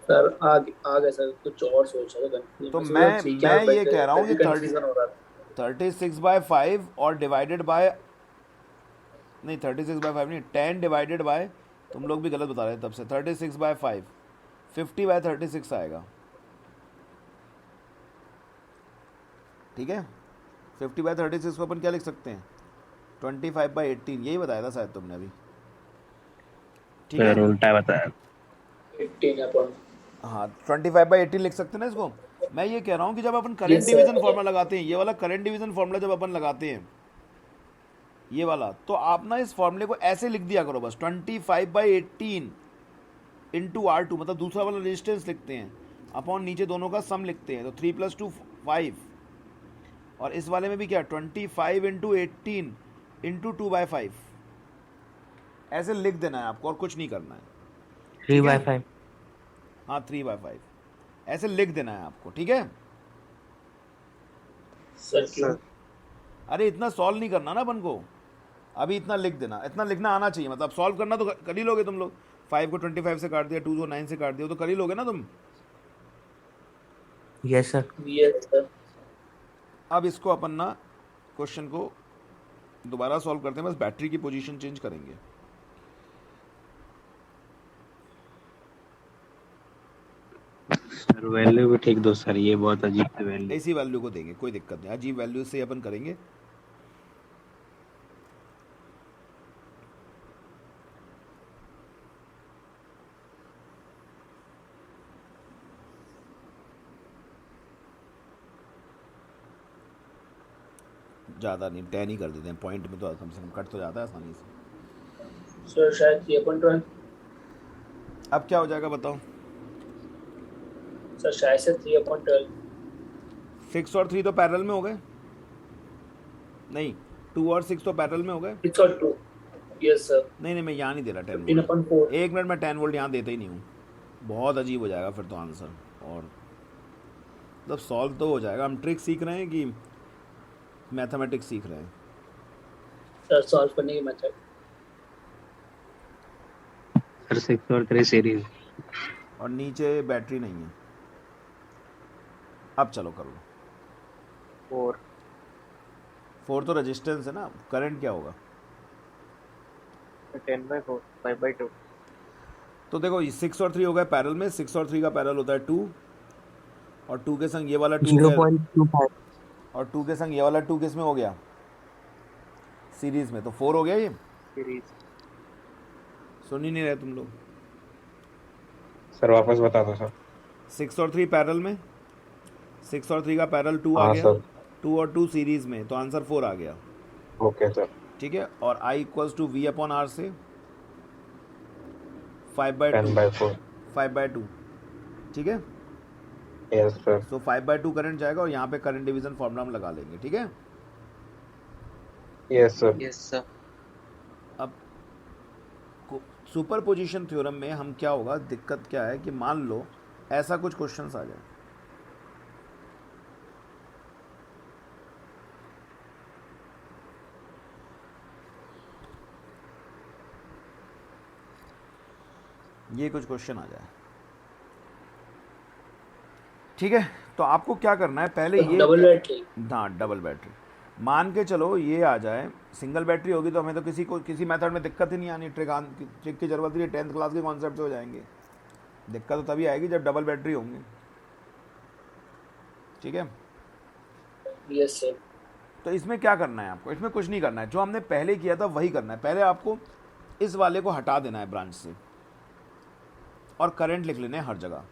सर आगे सर कुछ और सोच रहा था, कंफ्यूज तो मैं मैं ठीक है, ये कह रहा हूँ कि कंफ्यूजन हो रहा था। 36 बाय 5 और डिवाइडेड बाय, नहीं 36 बाय 5 नहीं, 10 डिवाइडेड बाय, तुम लोग भी गलत बता रहे हैं तब से। 36 बाय 5 50 बाय 36 आएगा। ठीक है, 50 बाय 36 को अपन क्या लिख सकते हैं? 25 बाय 18, यही बताया था शायद तुमने अभी। ठीक है, उल्टा बताया। 18 अपॉन, हाँ 25 बाई 18 लिख सकते हैं ना इसको। मैं ये कह रहा हूँ कि जब अपन current Yes, sir. Division formula लगाते हैं, ये वाला करंट डिवीजन फॉर्मूला जब अपन लगाते हैं, ये वाला, तो आप ना इस फॉर्मूले को ऐसे लिख दिया करो बस, 25 बाई 18 इंटू R2, मतलब दूसरा वाला रेजिस्टेंस लिखते हैं, अपॉन नीचे दोनों का सम लिखते हैं, तो 3 प्लस 2 5, और इस वाले में भी क्या, 25 इंटू 18 इंटू 2 बाई 5, ऐसे लिख देना है आपको, और कुछ नहीं करना है। 3 by 5. हाँ 3 बाई 5 ऐसे लिख देना है आपको। ठीक है, सर क्यों? अरे इतना सॉल्व नहीं करना ना अपन को, अभी इतना लिख देना, इतना लिखना आना चाहिए, मतलब सॉल्व करना तो कर ही लोगे तुम लोग। 5 को 25 से काट दिया, 2 को 9 से काट दिया, तो कर ही लोगे ना तुम। Yes sir. Yes sir. अब इसको अपन ना क्वेश्चन को दोबारा सॉल्व करते हैं, बस बैटरी की पोजीशन चेंज करेंगे। सर वैल्यू भी ठीक दो सर, ये बहुत अजीब सी वैल्यू। इसी वैल्यू को देंगे, कोई दिक्कत नहीं, अजीब वैल्यू से अपन करेंगे। ज़्यादा नहीं, 10 ही कर देते हैं, पॉइंट में तो कम से कम कट तो जाता है आसानी से। सर शायद 3/12। अब क्या हो जाएगा बताओ? सर शायद से 3/12। 6 और 3 तो पैरेलल में हो गए, नहीं 2 और 6 तो पैरेलल में हो गए। 6 और 2। Yes sir. नहीं मैं यहाँ नहीं दे रहा 10 वोल्ट। 15/4। एक मिनट, मैं 10 वोल्ट यहाँ देता ही नहीं हूँ, बहुत अजीब हो जाएगा फिर तो आंसर, और मतलब सॉल्व तो हो जाएगा। हम ट्रिक सीख रहे हैं कि मैथमेटिक्स सीख रहे हैं? सर सॉल्व करने की मेथड। सर 6 और 3 सीरीज। और नीचे बैटरी नहीं है। अब चलो कर लो। 4. 4 तो रेजिस्टेंस है ना, करंट क्या होगा? 10/4 5/2. तो देखो 6 और 3 हो गए पैरेलल में, 6 और 3 का पैरेलल होता है 2, और 2 के संग ये वाला 2 0.25. और 2 के संग ये वाला 2 किस में हो गया? सीरीज में, तो 4 हो गया ये। सीरीज. सुन ही नहीं रहे तुम लोग। सर वापस बता दो सर। 6 और 3 पैरेलल में, 6 और 3 का पैरेलल 2 आ हाँ गया, सर। 2 और 2 सीरीज में, तो आंसर 4 आ गया। Okay sir. ठीक है, और I equals to V upon R से 5/2, 10/4। 5/2। ठीक है, यस सर। सो 5/2 करंट जाएगा, और यहाँ पे करंट डिवीजन फॉर्मूला हम लगा लेंगे। ठीक है, यस सर। Yes sir. अब सुपर पोजिशन थ्योरम में हम क्या होगा, दिक्कत क्या है कि मान लो ऐसा कुछ क्वेश्चंस आ जाए, ये कुछ क्वेश्चन आ जाए। ठीक है, तो आपको क्या करना है पहले ये डबल बैटरी। हाँ डबल बैटरी मान के चलो ये आ जाए। सिंगल बैटरी होगी तो हमें तो किसी मेथड में दिक्कत ही नहीं आनी, ट्रिक की जरूरत नहीं, 10th क्लास के कॉन्सेप्ट से हो जाएंगे। दिक्कत तो तभी आएगी जब डबल बैटरी होंगे। ठीक है, यस सर। तो इसमें क्या करना है आपको? इसमें कुछ नहीं करना है, जो हमने पहले किया था वही करना है। पहले आपको इस वाले को हटा देना है ब्रांच से और करंट लिख लेने हैं हर जगह।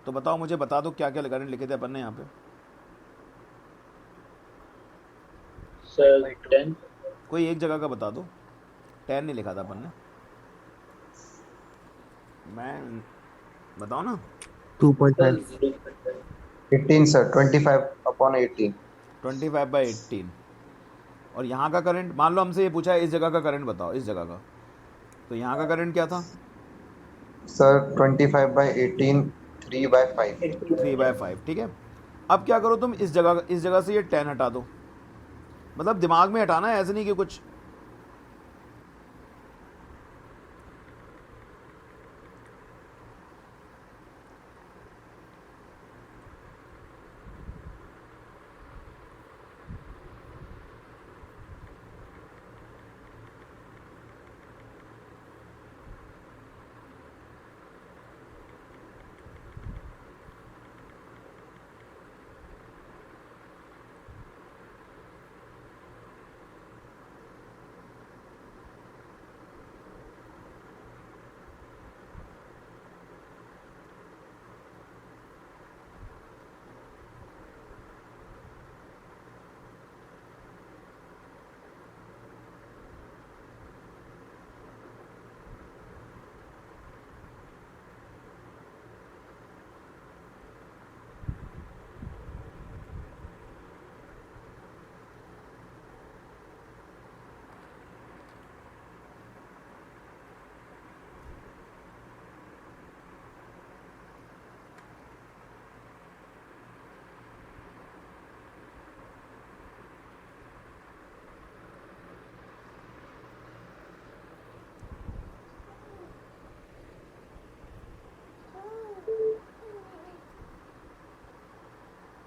तो बताओ मुझे, बता दो क्या क्या करंट लिखे थे अपन ने यहाँ पे। सर 10। कोई एक जगह का बता दो। 10 नहीं लिखा था अपन ने, मैं बताओ ना। 2.5 18 सर, 25/18। 25/18। और यहाँ का करंट मान लो हमसे ये पूछा है इस जगह का करंट बताओ, इस जगह का, तो यहाँ का करंट क्या था? सर 25/18 3/5। 3/5। ठीक है, अब क्या करो तुम, इस जगह से ये 10 हटा दो। मतलब दिमाग में हटाना है, ऐसे नहीं कि कुछ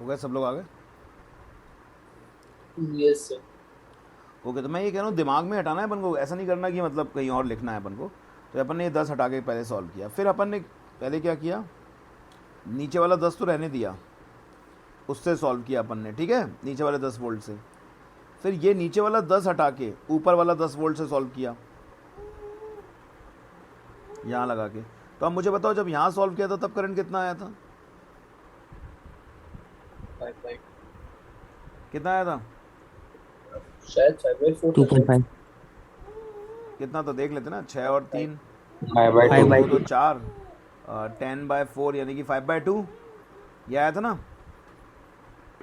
हो गया। सब लोग आ गए? Yes sir. ओके, तो मैं ये कह रहा हूँ दिमाग में हटाना है अपन को, ऐसा नहीं करना कि मतलब कहीं और लिखना है अपन को। तो अपन ने ये 10 हटा के पहले सॉल्व किया, फिर अपन ने पहले क्या किया, नीचे वाला 10 तो रहने दिया, उससे सॉल्व किया अपन ने। ठीक है, नीचे वाले 10 वोल्ट से। फिर ये नीचे वाला 10 हटा के ऊपर वाला 10 वोल्ट से सॉल्व किया, यहाँ लगा के। तो अब मुझे बताओ जब यहाँ सॉल्व किया था तब करंट कितना आया था? 5/5 कितना आया था? शायद 5/4 था। 2.5 कितना तो देख लेते ना, 6 और 3 5/2। 5/2 तो 4, 10/4 यानी कि 5/2 ये आया था ना।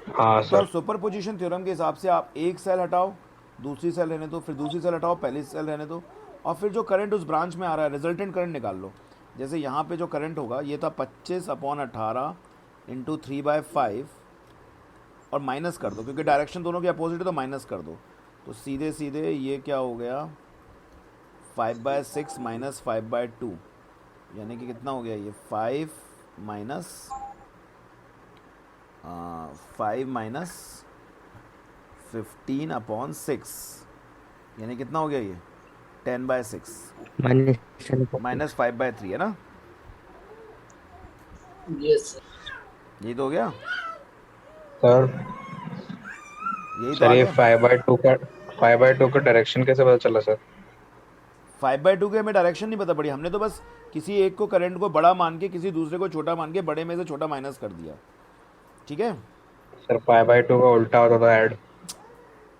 हाँ तो सर। अब सुपर पोजिशन थ्योरम के हिसाब से आप एक सेल हटाओ, दूसरी सेल रहने दो, फिर दूसरी सेल हटाओ, पहली सेल रहने दो, और फिर जो करंट उस ब्रांच में आ रहा है रिजल्टेंट करंट निकाल लो। जैसे यहाँ पे जो करंट होगा ये था 25/18 इंटू 3/5, और माइनस कर दो क्योंकि डायरेक्शन दोनों के अपोजिट है तो माइनस कर दो। तो सीधे सीधे ये क्या हो गया, 5/6 माइनस 5/2 यानी कि कितना हो गया ये 5 माइनस 15/6 यानी कितना हो गया ये 10/6 माइनस 5/3 है ना। Yes sir. ये तो हो गया, सर यही तो सर आ ये गया। 5/2 का डायरेक्शन कैसे पता चला सर? 5/2 के हमें डायरेक्शन नहीं पता पड़ी, हमने तो बस किसी एक को करंट को बड़ा मान के किसी दूसरे को छोटा मान के बड़े में से छोटा माइनस कर दिया। ठीक है, सर 5/2 का उल्टा होता था ऐड।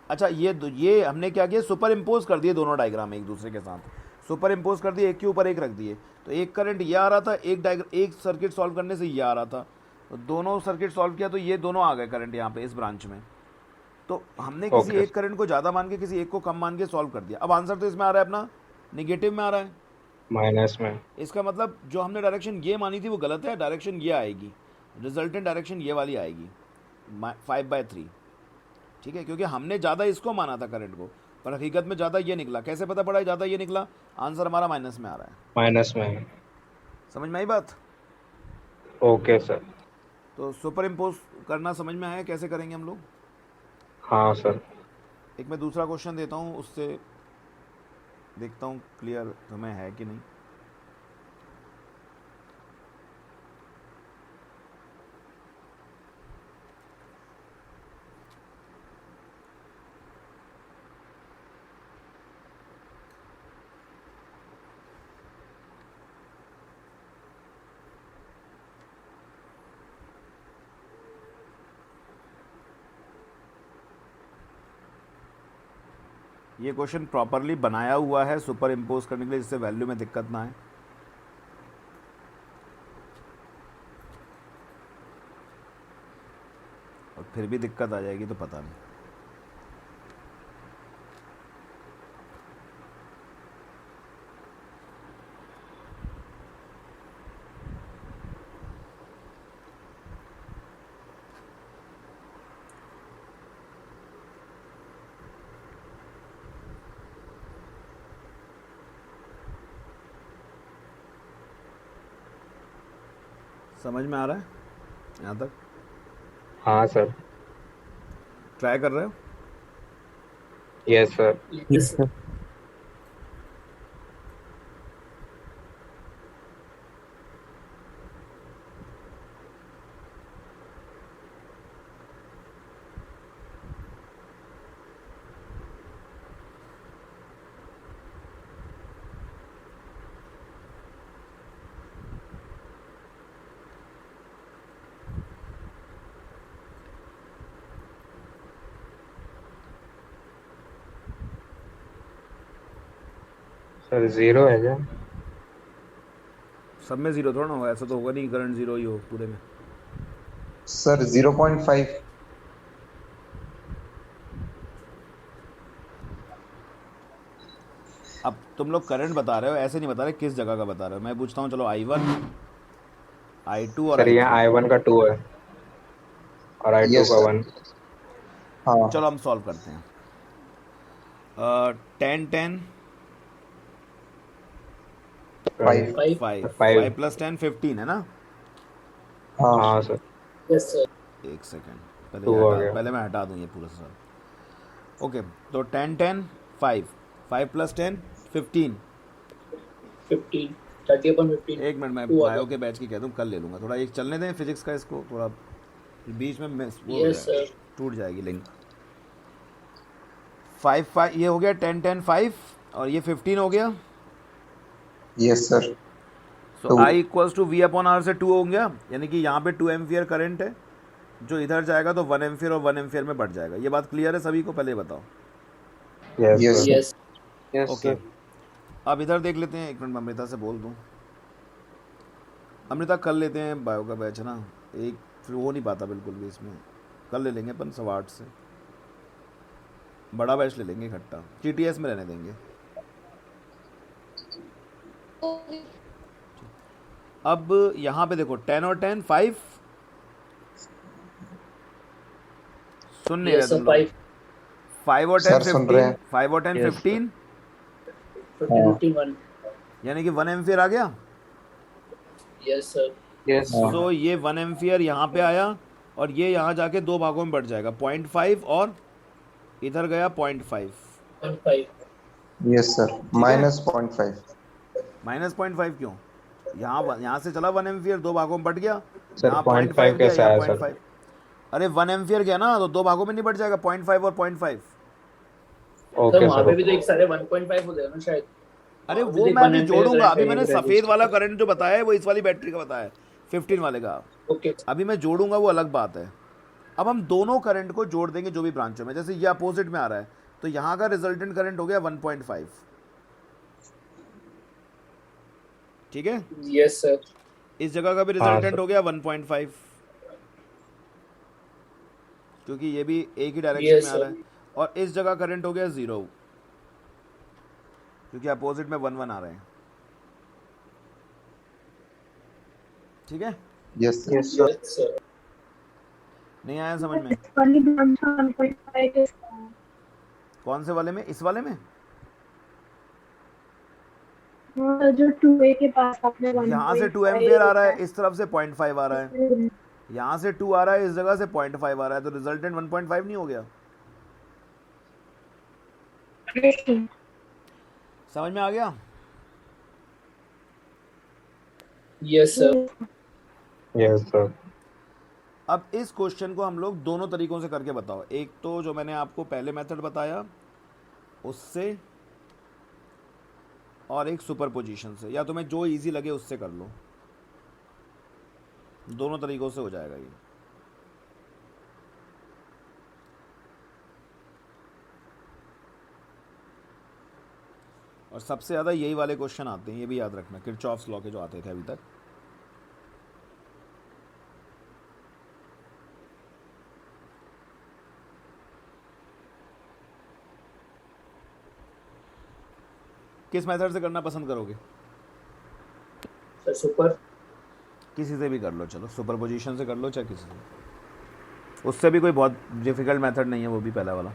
अच्छा ये हमने क्या किया, सुपर इम्पोज कर दिए दोनों डायग्राम एक दूसरे के साथ, सुपर इम्पोज कर दिए, एक के ऊपर एक रख दिए। तो एक करंट ये आ रहा था, एक सर्किट सॉल्व करने से ये आ रहा था, तो दोनों सर्किट सॉल्व किया तो ये दोनों आ गए करंट यहाँ पे इस ब्रांच में। तो हमने किसी Okay. एक करंट को ज़्यादा मान के किसी एक को कम मान के सॉल्व कर दिया। अब आंसर तो इसमें आ रहा है अपना निगेटिव में आ रहा है। माइनस में। इसका मतलब जो हमने डायरेक्शन ये मानी थी वो गलत है, डायरेक्शन ये आएगी, रिजल्टेंट डायरेक्शन ये वाली आएगी 5/3। ठीक है, क्योंकि हमने ज़्यादा इसको माना था करंट को, पर हकीकत में ज़्यादा ये निकला। कैसे पता पड़ा ज़्यादा ये निकला? आंसर हमारा माइनस में आ रहा है। माइनस में। समझ में आई बात? Okay sir. तो सुपर इम्पोज करना समझ में आया कैसे करेंगे हम लोग? हाँ सर। एक मैं दूसरा क्वेश्चन देता हूँ, उससे देखता हूँ क्लियर तुम्हें है कि नहीं। ये क्वेश्चन प्रॉपरली बनाया हुआ है सुपर इम्पोज करने के लिए, जिससे वैल्यू में दिक्कत ना आए। और फिर भी दिक्कत आ जाएगी तो पता नहीं। समझ में आ रहा है यहाँ तक? हाँ सर। ट्राई कर रहे हो? Yes sir. Yes, sir. Sir 0 है क्या? सब में जीरो थोड़ा ना होगा, ऐसा तो होगा नहीं करंट जीरो ही हो पूरे में। सर 0.5। अब तुम लोग करंट बता रहे हो, ऐसे नहीं बता रहे किस जगह का बता रहे हो। मैं पूछता हूँ, चलो I1, I2 और सर I3। यहाँ I1 का 2 है और I2 Yes, का sir. 1। हाँ चलो हम सॉल्व करते हैं। 10 10 5। 5 5 5। 5 प्लस 10 15 है ना? हाँ हाँ सर। Yes sir. एक सेकेंड, पहले 2 ये हो हटा, गया। पहले मैं हटा दूँ ये पूरा सर। ओके, तो 10 10 5 5 प्लस 10 15। 15 30 अपन 15। एक मिनट, मैं 2 आ बायो गया। के बैच की कह दूँ, कल ले लूँगा। थोड़ा एक चलने दें फिजिक्स का, इसको थोड़ा बीच में मिस वो हो यस जाएगा, सर। टूट जाएगी लिंक। 5 5 ये हो गया 10 10 5 और ये 15 हो गया। Yes sir. So 2। I equals to V upon R से 2 हो गया, यानी कि यहाँ पे 2 एम्पियर करंट है, जो इधर जाएगा तो 1 एम्पियर और 1 एम्पियर में बढ़ जाएगा। ये बात क्लियर है सभी को? पहले ये बताओ। Yes Yes, sir. sir. Yes yes okay, sir. अब इधर देख लेते हैं। एक मिनट, मैं अमृता से बोल दूँ। अमृता कल लेते हैं बायो का बैच है ना, एक फिर हो नहीं पाता बिल्कुल भी इसमें। कल ले लेंगे अपन 8:15 से, बड़ा बैच ले लेंगे इकट्ठा, TTS में रहने देंगे। अब यहाँ पे देखो 10 और 10 5 सुन नहीं रहे यस सर। तुम लोग। 5 5 और 10 सर सुन रहे 15, हैं। 5 और 10 Yes, 15, 15 15 1। यानी कि 1 एम्पियर आ गया। Yes sir. यस हाँ। सो ये 1 एम्पियर यहाँ पे आया और ये यहाँ जाके दो भागों में बढ़ जाएगा, 0.5 और इधर गया 0.5। 0.5। Yes sir. -0.5। माइनस 0.5 क्यों? यहाँ से चला 1 एम्पियर, दो भागों में बढ़ गया। सर यहाँ 0.5 0.5 गया, कैसे यहाँ आया सर? 0.5। अरे 1 एम्पियर गया ना, तो दो भागों में नहीं बढ़ जाएगा, 0.5 और 0.5। सर ओके वहाँ सर। पे भी तो एक सारे 1.5 हो जाएगा ना शायद। अरे वहाँ पे वो देख मैं 1 अभी एम्पियर जोड़ूंगा। करंट अभी है, मैंने एक सफ़ेद वाला रेजिस्टर। करंट जो बताया है वो इस वाली बैटरी का बताया है, 15 वाले का। ओके अभी मैं जोड़ूंगा, वो अलग बात है। अब हम दोनों करंट को जोड़ देंगे जो भी ब्रांचों में। जैसे ये अपोजिट में आ रहा है, तो यहाँ का रिजल्टेंट करंट हो गया 1.5, ठीक है? Yes sir. इस जगह का भी हाँ रिजल्टेंट सर। हो गया 1.5, क्योंकि ये भी एक ही डायरेक्शन यस में आ रहा सर। है। और इस जगह करंट हो गया 0, क्योंकि अपोजिट में 1 1 आ रहे हैं, ठीक है? Yes sir. Yes sir. Yes sir. नहीं आया समझ में? वाली ब्रांच 1.5 है। कौन से वाले में? इस वाले में? हाँ, जो 2A के पास आपने यहाँ से 2 1.5 एम्पियर आ रहा है, लिखा इस तरफ से 0.5 आ रहा है, है। यहाँ से 2 आ रहा है, इस जगह से 0.5 आ रहा है, तो रिजल्टेंट 1.5 नहीं हो गया? समझ में आ गया? Yes sir. Yes sir. अब इस क्वेश्चन को हम लोग दोनों तरीकों से करके बताओ। एक तो जो मैंने आपको पहले मेथड बताया उससे, और एक सुपरपोजिशन से, या तुम्हें जो इजी लगे उससे कर लो, दोनों तरीकों से हो जाएगा ये। और सबसे ज़्यादा यही वाले क्वेश्चन आते हैं, ये भी याद रखना, किरचॉफ्स लॉ के जो आते थे अभी तक। किस मेथड से करना पसंद करोगे? Sir super. किसी से भी कर लो, चलो सुपरपोजिशन से कर लो चाहे किसी से, उससे भी कोई बहुत डिफिकल्ट मेथड नहीं है, वो भी पहला वाला।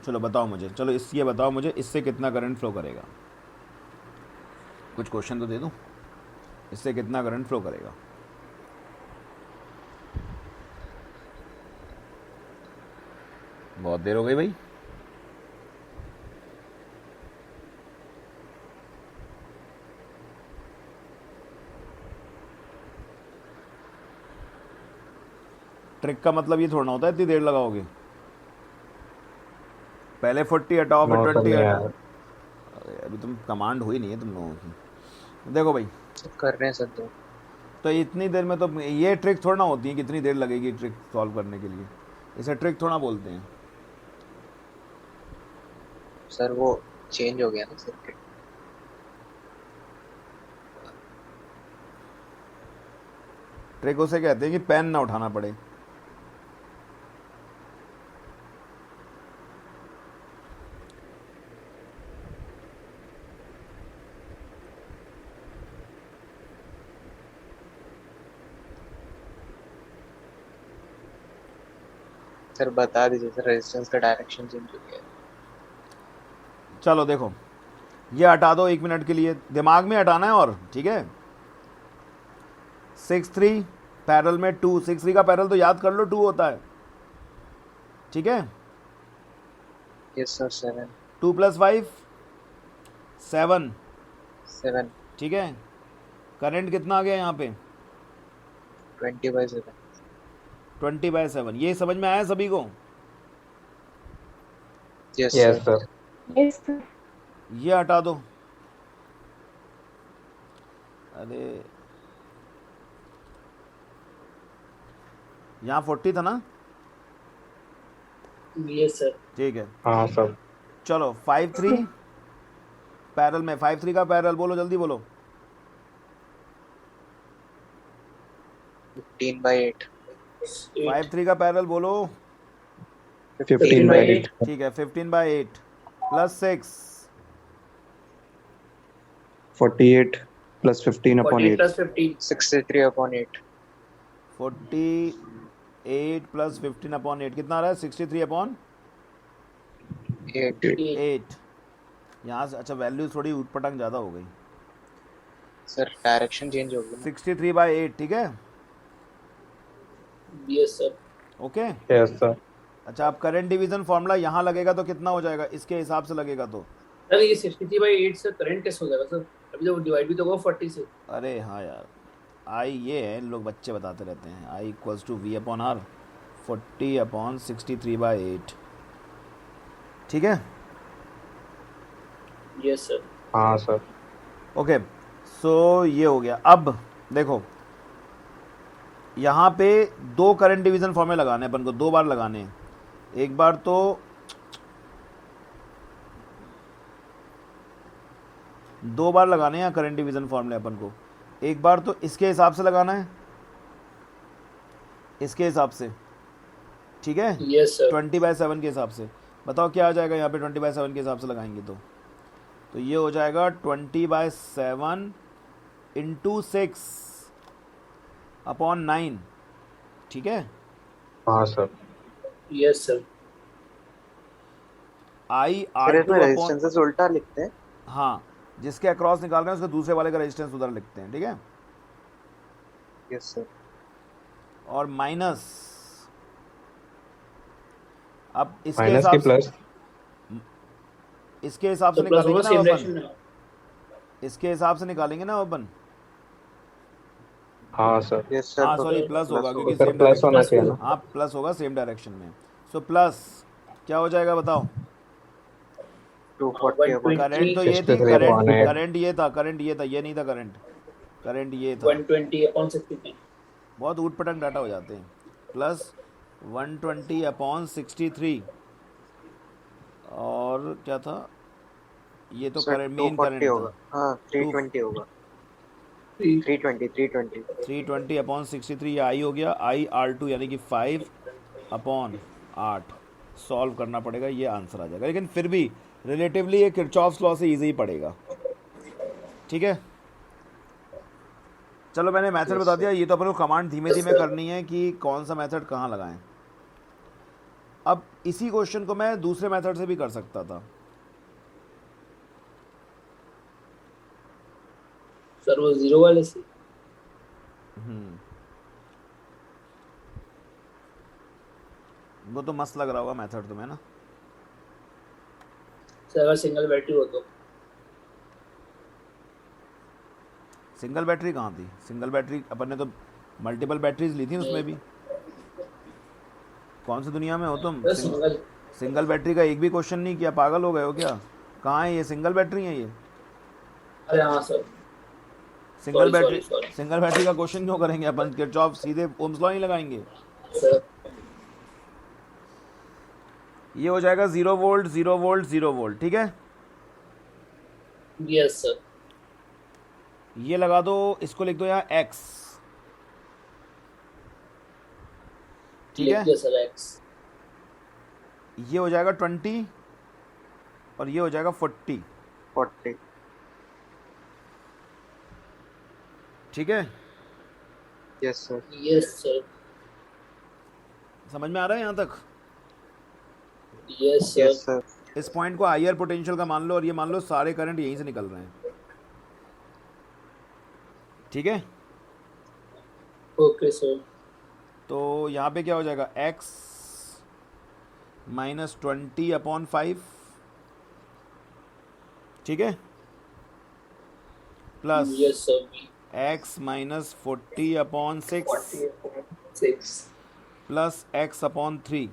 चलो बताओ मुझे, चलो ये बताओ मुझे, इससे कितना करंट फ्लो करेगा? कुछ क्वेश्चन तो दे दूं, इससे कितना करंट फ्लो करेगा? बहुत देर हो गई भाई। ट्रिक का मतलब ये थोड़ा होता है इतनी देर लगाओगे, पहले 40 हटाओ फिर 20 हटाओ। अभी तुम कमांड हुई नहीं है तुम लोगों की। देखो भाई कर रहे हैं सर तो इतनी देर में तो ये ट्रिक थोड़ा ना होती है, कितनी देर लगेगी ट्रिक सॉल्व करने के लिए, इसे ट्रिक थोड़ा बोलते हैं। सर वो चेंज हो गया ना सर्किट। ट्रिक उसे कहते हैं कि पेन ना उठाना पड़े। सर बता दीजिए सर, रेजिस्टेंस का डायरेक्शन चेंज हो गया। चलो देखो, ये हटा दो 1 मिनट के लिए, दिमाग में हटाना है, और ठीक है। 6-3 पैरेलल में 2, 6-3 का पैरेलल तो याद कर लो 2 होता है, ठीक है। यस सर 7 2 + 5 7, 7 ठीक है। करंट कितना आ गया यहाँ पे? 20/7। 20/7। ये समझ में आया सभी को? Yes yes sir. Sir. Yes sir. ये हटा दो। अरे यहाँ 40 था ना? Yes sir. ठीक है। हाँ सर। चलो 5-3 पैरेलल में, 5-3 का पैरेलल बोलो, जल्दी बोलो। 15/8। 5-3 का पैरेलल बोलो। 15/8। ठीक है, 15/8 + 6 48 plus 15 upon 48 8. + 15 63/8। 48 + 15/8 कितना आ रहा है? 63/8। 8। यहाँ से अच्छा वैल्यू थोड़ी उटपटांग ज़्यादा हो गई। सर डायरेक्शन चेंज हो गया। 63/8, ठीक है। Yes sir. Okay. Yes sir. अच्छा, अब करंट डिवीजन फॉर्मूला यहाँ लगेगा तो कितना हो जाएगा? इसके हिसाब से लगेगा तो सर ये 63/8 से करंट कैसे हो जाएगा सर? अभी तो डिवाइड भी तो होगा 40 से। अरे हाँ यार, आई ये है, लोग बच्चे बताते रहते हैं, I = V/R 40/63/8, ठीक है। Yes sir. हाँ सर। ओके, सो ये हो गया। अब देखो यहाँ पे 2 करंट डिवीजन फॉर्मूले लगाने हैं अपन को, 2 बार लगाने हैं। एक बार तो दो बार लगाने हैं करंट डिवीजन फॉर्मूले अपन को। एक बार तो इसके हिसाब से लगाना है, इसके हिसाब से, ठीक है, यस सर 20/7 के हिसाब से। बताओ क्या आ जाएगा यहाँ पे 20/7 के हिसाब से लगाएंगे तो ये हो जाएगा 20/7 इंटू 6/9, ठीक है। हाँ सर। यस सर आई फिर आर इसमें टू अपॉन, रेजिस्टेंसेस उल्टा लिखते हैं। हाँ, जिसके अक्रॉस निकाल रहे हैं उसके दूसरे वाले का रेजिस्टेंस उधर लिखते हैं, ठीक है। Yes sir. और माइनस, अब इसके माइनस की हिसाब से, प्लस। इसके हिसाब से तो प्लस निकालेंगे होगा ना सेम अपन, डायरेक्शन में। इसके हिसाब से निकालेंगे ना अपन। हाँ सर। Yes sir. हाँ तो सॉरी, प्लस होगा क्योंकि सर सेम प्लस होना डायरेक्शन, चाहिए ना। हाँ प्लस होगा सेम डायरेक्शन में। सो प्लस क्या हो जाएगा बताओ। 240 अपॉन करंट तो ये थी, 63 करंट upon 8। करंट ये था, करंट ये था, ये नहीं था करंट, करंट ये था। 120/63। बहुत ऊट पटंग डाटा हो जाते हैं। प्लस 120/63 और क्या था, ये तो सर करंट, मेन 240 करंट होगा। था। हाँ 320 होगा। 320 320/63 ये आई हो गया, IR2 यानी कि 5/8 सॉल्व करना पड़ेगा, ये आंसर आ जाएगा। लेकिन फिर भी रिलेटिवली ये किरचॉफ्स लॉ से इजी ही पड़ेगा, ठीक है। चलो मैंने मेथड बता दिया, ये तो अपन को कमांड धीमे धीमे करनी है कि कौन सा मेथड कहाँ लगाएं। अब इसी क्वेश्चन को मैं दूसरे मेथड से भी कर सकता था। सर वो जीरो वाले से। वो तो मस्त लग रहा होगा मेथड तुम्हें ना। सर अगर सिंगल बैटरी हो तो सिंगल बैटरी कहाँ थी, सिंगल बैटरी अपन ने तो मल्टीपल बैटरीज ली थी उसमें भी। कौन सी दुनिया में हो तुम, सर सिंगल। सिंगल बैटरी का एक भी क्वेश्चन नहीं किया, पागल हो गए हो क्या। कहाँ है ये सिंगल बैटरी है ये, अरे हाँ sir single Sorry, battery, sorry, sorry. Single battery का क्वेश्चन क्यों करेंगे अपन, किरचॉफ सीधे ओम्स लॉ ही लगाएंगे। सर। ये हो जाएगा 0 वोल्ट 0 वोल्ट 0 वोल्ट, ठीक है। Yes sir. ये लगा दो, इसको लिख दो यहाँ x, ठीक है। Yes sir x. ये हो जाएगा 20 और ये हो जाएगा 40, 40। ठीक है। Yes sir. Yes sir. समझ में आ रहा है यहाँ तक। Yes yes sir. सर। इस पॉइंट को हायर पोटेंशियल का मान लो और ये मान लो सारे करंट यहीं से निकल रहे हैं, ठीक है। Okay sir. तो यहाँ पे क्या हो जाएगा, x - 20/5, ठीक है, plus yes sir. x - 40/6 6 plus x/3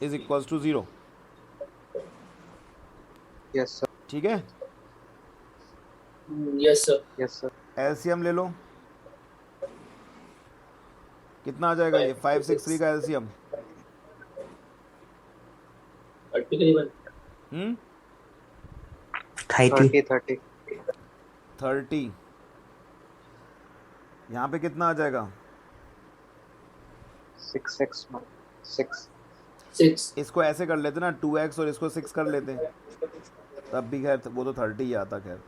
is equals to 0, yes sir. ठीक है। Yes sir. Yes sir. LCM ले लो, कितना आ जाएगा ये 563 का एलसीएम, तकरीबन 30 30। 30। यहाँ पे कितना आ जाएगा, 6x 6। 6 इसको ऐसे कर लेते ना 2x और इसको 6 कर लेते हैं, तब भी खैर वो तो 30 ही आता। खैर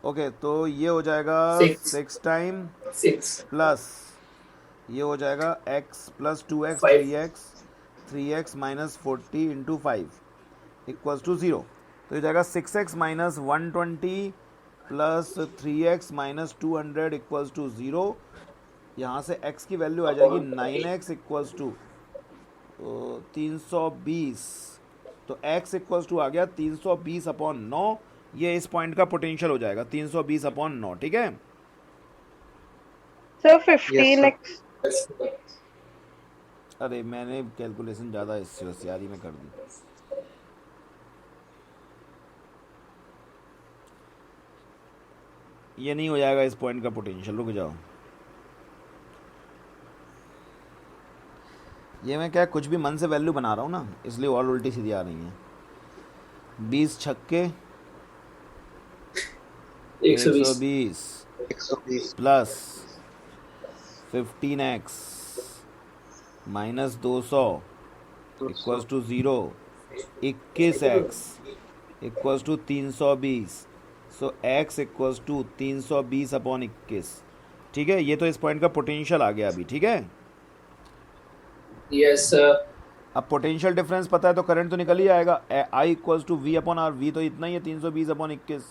ओके, तो ये हो जाएगा 6 टाइम 6 प्लस ये हो जाएगा x plus 2x 5 3x minus 40 into 5 equals to 0। तो ये जाएगा 6x minus 120 plus 3x minus 200 equals to 0। यहाँ से x की वैल्यू आ जाएगी 9x इक्वल्स टू 320। तो x इक्वल्स टू आ गया 320/9। ये इस पॉइंट का पोटेंशियल हो जाएगा 320/9, ठीक है। So 15x. अरे मैंने कैलकुलेशन ज़्यादा इससे होशियारी में कर दी। ये नहीं हो जाएगा इस पॉइंट का पोटेंशियल, रुक जाओ। ये मैं क्या कुछ भी मन से वैल्यू बना रहा हूँ ना, इसलिए और उल्टी सीधी आ रही है। 20 छक्के 120 120 plus 15x minus 200 equals to 0, 21x equals to 320, so x equals to 320 upon 21। ठीक है, ये तो इस पॉइंट का पोटेंशियल आ गया अभी। ठीक है, यस सर। अब पोटेंशियल डिफरेंस पता है तो करंट तो निकल ही आएगा। I equals to V upon R, V तो इतना ही है 320 अपॉन 21,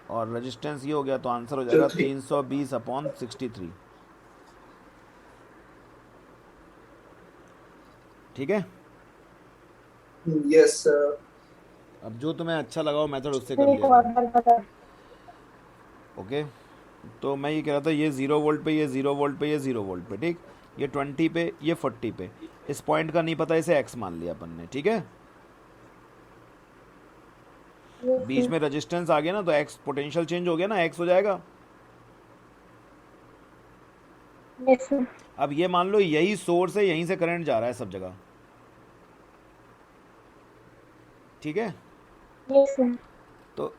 और रेजिस्टेंस ये हो गया, तो आंसर हो जाएगा 320 अपॉन 63। ठीक है, यस सर। अब जो तुम्हें अच्छा लगा हो मेथड उससे कर एक और लिया। बार बता। ओके, तो मैं ये कह रहा था ये 0 वोल्ट पे, ये 0 वोल्ट पे, ये 0 वोल्ट पे। ठीक, ये 20 पे, ये 40 पे। इस पॉइंट का नहीं पता, इसे एक्स मान लिया अपन ने। ठीक है, बीच में रेजिस्टेंस आ गया ना, तो एक्स पोटेंशियल चेंज हो गया ना, एक्स हो जाएगा। Yes sir. अब ये मान लो यही सोर्स है, यहीं से करंट जा रहा है सब जगह। ठीक है, यस सर। तो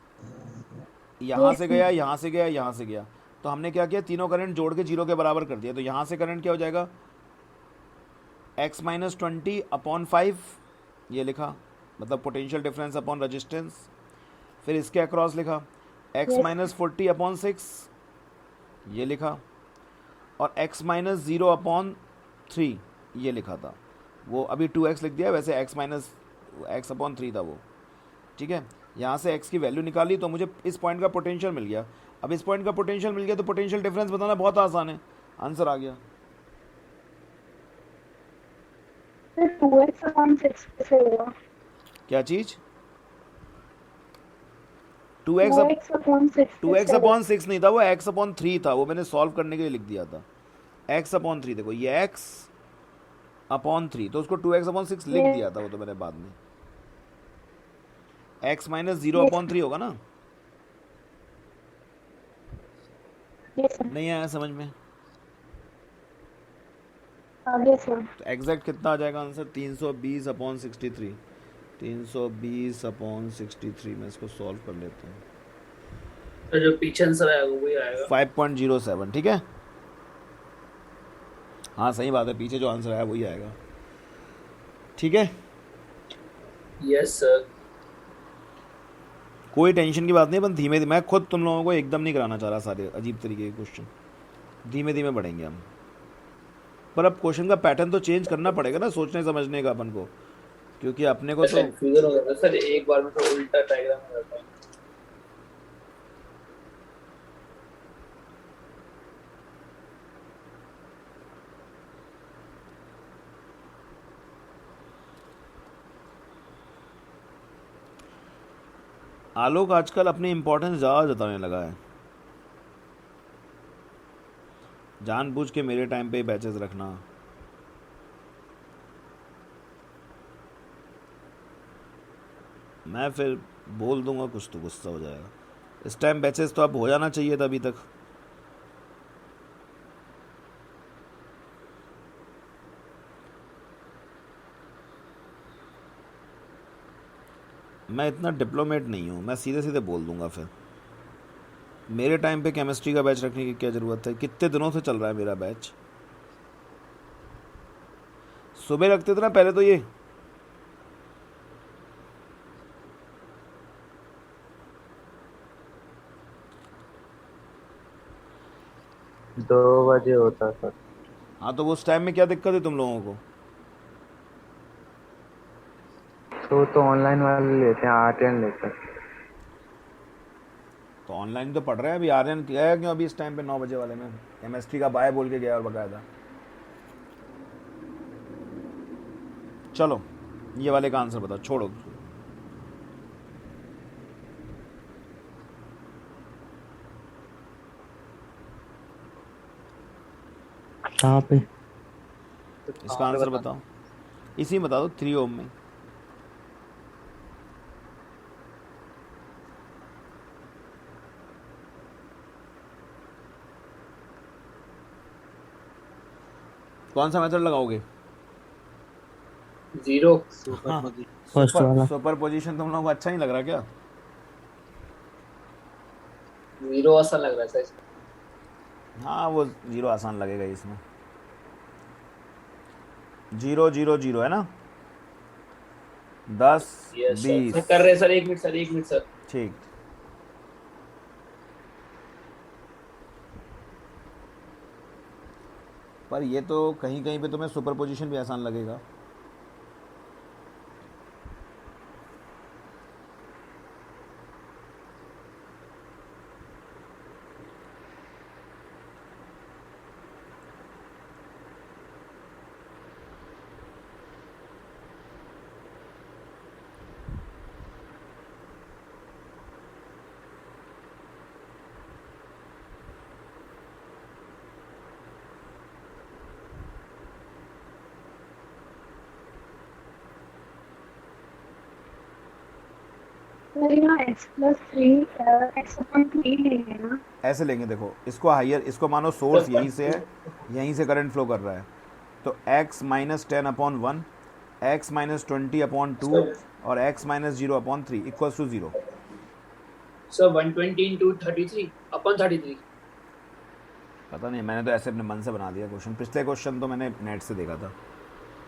यहाँ से गया, यहाँ से गया, यहाँ से गया, तो हमने क्या किया, तीनों करंट जोड़ के 0 के बराबर कर दिया। तो यहाँ से करंट क्या हो जाएगा, x माइनस 20 अपॉन 5, ये लिखा, मतलब पोटेंशियल डिफरेंस अपॉन रेजिस्टेंस। फिर इसके अक्रॉस लिखा x माइनस 40 अपॉन 6, ये लिखा, और x माइनस 0 अपॉन 3, ये लिखा था। वो अभी 2x लिख दिया, वैसे x माइनस x अपॉन 3 था वो। ठीक है, यहाँ से x की वैल्यू निकाली तो मुझे इस पॉइंट का पोटेंशियल मिल गया। अब इस पॉइंट का पोटेंशियल मिल गया तो पोटेंशियल डिफरेंस बताना बहुत आसान है, आंसर आ गया। सर 2x अपॉन 6 कैसे होगा? क्या चीज़? 2x अपॉन 6 2x अपॉन 6 नहीं था, वो x अपॉन 3 था, वो मैंने सॉल्व करने के लिए लिख दिया था। x अपॉन 3, देखो ये x अपॉन 3, तो उसको 2x अपॉन 6 लिख दिया था वो तो मैंने बाद में। x माइनस 0 अपॉन 3 होगा ना? Yes sir. नहीं आया समझ में? आगे सर। तो एग्जैक्ट कितना आ जाएगा आंसर? 320 अपॉन 63। 320 अपॉन 63 में इसको सॉल्व कर लेते हैं। तो जो पीछे आंसर आएगा वही आएगा। 5.07। ठीक है, हाँ सही बात है, पीछे जो आंसर आया वही आएगा। ठीक है, यस सर। कोई टेंशन की बात नहीं, अपन धीमे धीमे, मैं खुद तुम लोगों को एकदम नहीं कराना चाह रहा सारे अजीब तरीके के क्वेश्चन, धीमे धीमे बढ़ेंगे हम। पर अब क्वेश्चन का पैटर्न तो चेंज करना पड़ेगा ना, सोचने समझने का अपन को, क्योंकि अपने को तो कंफ्यूजन हो जाता है सर, एक बार में तो उल्टा डायग्राम हो जाता है। आलोक आजकल अपनी इम्पोर्टेंस ज़्यादा जताने लगा है, जानबूझ के मेरे टाइम पे बैचेस रखना। मैं फिर बोल दूंगा कुछ तो गुस्सा हो जाएगा। इस टाइम बैचेस तो अब हो जाना चाहिए था अभी तक। मैं इतना डिप्लोमेट नहीं हूँ, मैं सीधे सीधे बोल दूंगा फिर। मेरे टाइम पे केमिस्ट्री का बैच रखने की क्या ज़रूरत है? कितने दिनों से चल रहा है मेरा बैच, सुबह रखते थे ना पहले तो ये। दो बजे होता सर। हाँ तो उस टाइम में क्या दिक्कत है तुम लोगों को? तो ऑनलाइन वाले लेते हैं, आर्यन लेते हैं। तो ऑनलाइन तो पढ़ रहे हैं अभी। आर्यन गया क्यों अभी इस टाइम पे 9 बजे वाले में? केमिस्ट्री का बाय बोल के गया और बकायदा। चलो ये वाले का आंसर बताओ, छोड़ो। कहाँ पे? इसका आंसर बताओ, इसी में बता दो, 3 ओम में। कौन सा मेथड लगाओगे? 0 फर्स्ट वाला। सुपर पोजीशन तुम लोगों को अच्छा नहीं लग रहा क्या? 0 आसान लग रहा है सर। हाँ वो 0 आसान लगेगा इसमें। 0 0 0 है ना, 10 यस सर 20 सर कर रहे हैं सर, एक मिनट सर। ठीक। पर ये तो कहीं कहीं पे तुम्हें सुपरपोजिशन भी आसान लगेगा। सर यहाँ x+3 लेंगे ना। ऐसे लेंगे, देखो इसको हायर, इसको मानो सोर्स यहीं से है, यहीं से करंट फ्लो कर रहा है, तो x माइनस 10/1, x माइनस 20/2 और x minus 0/3 equals to 0। Sir 120 into 33/33। पता नहीं, मैंने तो ऐसे अपने मन से बना दिया क्वेश्चन। पिछले क्वेश्चन तो मैंने नेट से देखा था,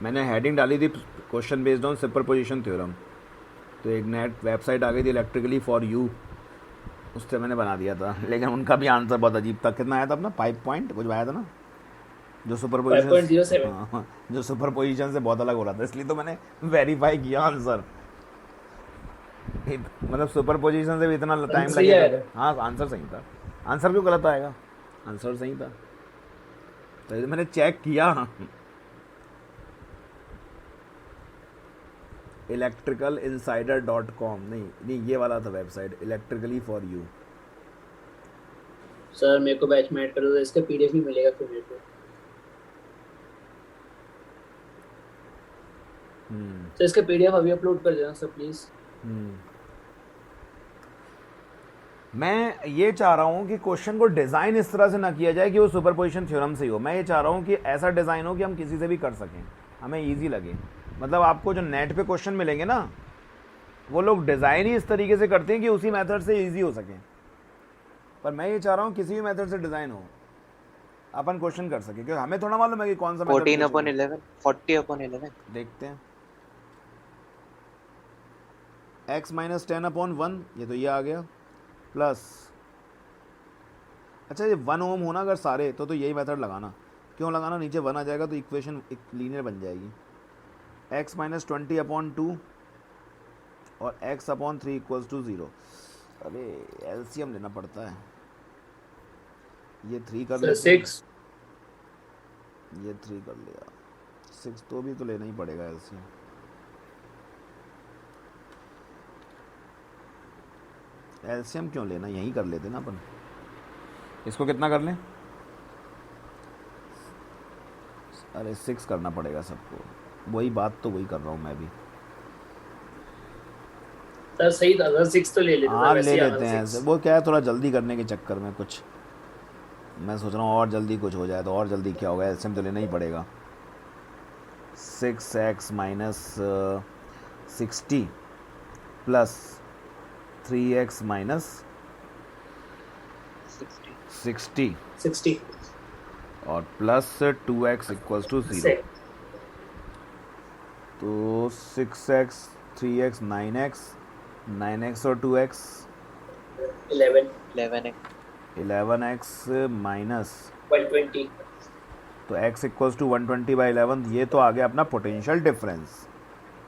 मैंने हेडिंग डाली थी question based on superposition theorem, तो एक नेट वेबसाइट आ गई थी इलेक्ट्रिकली फॉर यू, उससे मैंने बना दिया था, लेकिन उनका भी आंसर बहुत अजीब था। कितना आया था अपना 5 पॉइंट कुछ आया था ना, जो सुपरपोजिशन 5.07। हाँ, जो सुपरपोजिशन से बहुत अलग हो रहा था, इसलिए तो मैंने वेरीफाई किया आंसर। मतलब सुपरपोजिशन से भी इतना टाइम सही लगेगा। है। हाँ आंसर सही था, आंसर क्यों गलत आएगा, आंसर सही था, तो मैंने चेक किया। electricalinsider.com नहीं ये वाला था website, electrically for you. Sir मेरे को बैच में ऐड कर दो, इसका पीडीएफ भी मिलेगा फिर मेरे को। सर इसका पीडीएफ अभी अपलोड कर देना सर प्लीज। मैं ये चाह रहा हूँ कि क्वेश्चन को डिज़ाइन इस तरह से ना किया जाए कि वो सुपरपोजिशन थ्योरम से ही हो। मैं ये चाह रहा हूँ कि ऐसा डिज़ाइन हो कि हम किसी से भी कर सकें, हमें इजी लगे। मतलब आपको जो नेट पे क्वेश्चन मिलेंगे ना, वो लोग डिज़ाइन ही इस तरीके से करते हैं कि उसी मेथड से इजी हो सके। पर मैं ये चाह रहा हूँ किसी भी मेथड से डिज़ाइन हो, अपन क्वेश्चन कर सके, क्योंकि हमें थोड़ा मालूम है कि कौन सा 14/11 40/11 देखते हैं। x माइनस 10/1, ये तो ये आ गया, प्लस अच्छा ये 1 ओम होना अगर सारे, तो यही मेथड लगाना। क्यों लगाना, नीचे 1 आ जाएगा तो इक्वेशन एक लीनियर बन जाएगी। x माइनस 20/2 और x/3 इक्वल्स टू 0। अरे एलसीएम लेना पड़ता है, ये 3 कर लेते हैं, 6 ये 3 कर लिया, 6 तो भी तो लेना ही पड़ेगा एलसीएम। एलसीएम क्यों लेना, यहीं कर लेते ना अपन। इसको कितना कर लें, अरे 6 करना पड़ेगा सबको, वही बात तो वही कर रहा हूँ मैं भी। सर सही था सर, 6 तो ले लेते हाँ ले लेते हैं ऐसे, वो क्या है थोड़ा जल्दी करने के चक्कर में कुछ मैं सोच रहा हूँ और जल्दी कुछ हो जाए, तो और जल्दी क्या होगा, एलसीएम तो लेना ही पड़ेगा। 6x minus 60 plus 3x minus 60 और प्लस 2x इक्वल्स टू 0। तो 6x 3x 9x और 2x 11x माइनस 120। तो x इक्वल्स टू 120/11, ये तो आ गया अपना पोटेंशियल डिफरेंस।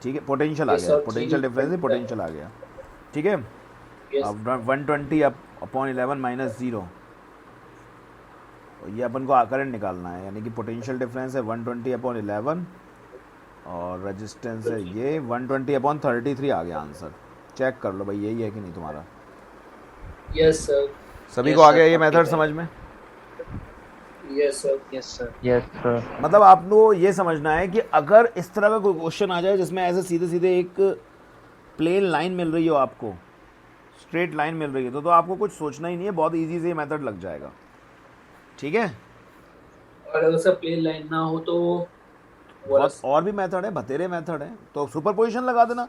ठीक है, पोटेंशियल आ Yes, गया, sir, पोटेंशियल जी, डिफरेंस ही पोटेंशियल आ गया। ठीक है, Yes. अब 120/11 माइनस 0, ये अपन को करंट निकालना है, यानी कि पोटेंशियल डिफरेंस है 120/11 और रेजिस्टेंस है ये 120/33 आ गया आंसर। चेक कर लो भाई यही है कि नहीं तुम्हारा। Yes sir. सभी Yes, को आ sir, गया ये 45। मेथड समझ में? Yes sir. Yes sir. Yes sir. मतलब आपको ये समझना है कि अगर इस तरह का कोई क्वेश्चन आ जाए जिसमें ऐसे सीधे सीधे एक प्लेन लाइन मिल रही हो, आपको स्ट्रेट लाइन मिल रही है, तो आपको कुछ सोचना ही नहीं है, बहुत इजी से ये मेथड लग जाएगा। ठीक है, और अगर सर प्लेन लाइन ना हो तो बहुत और भी मेथड है, बतेरे मेथड है। तो सुपरपोजिशन लगा देना,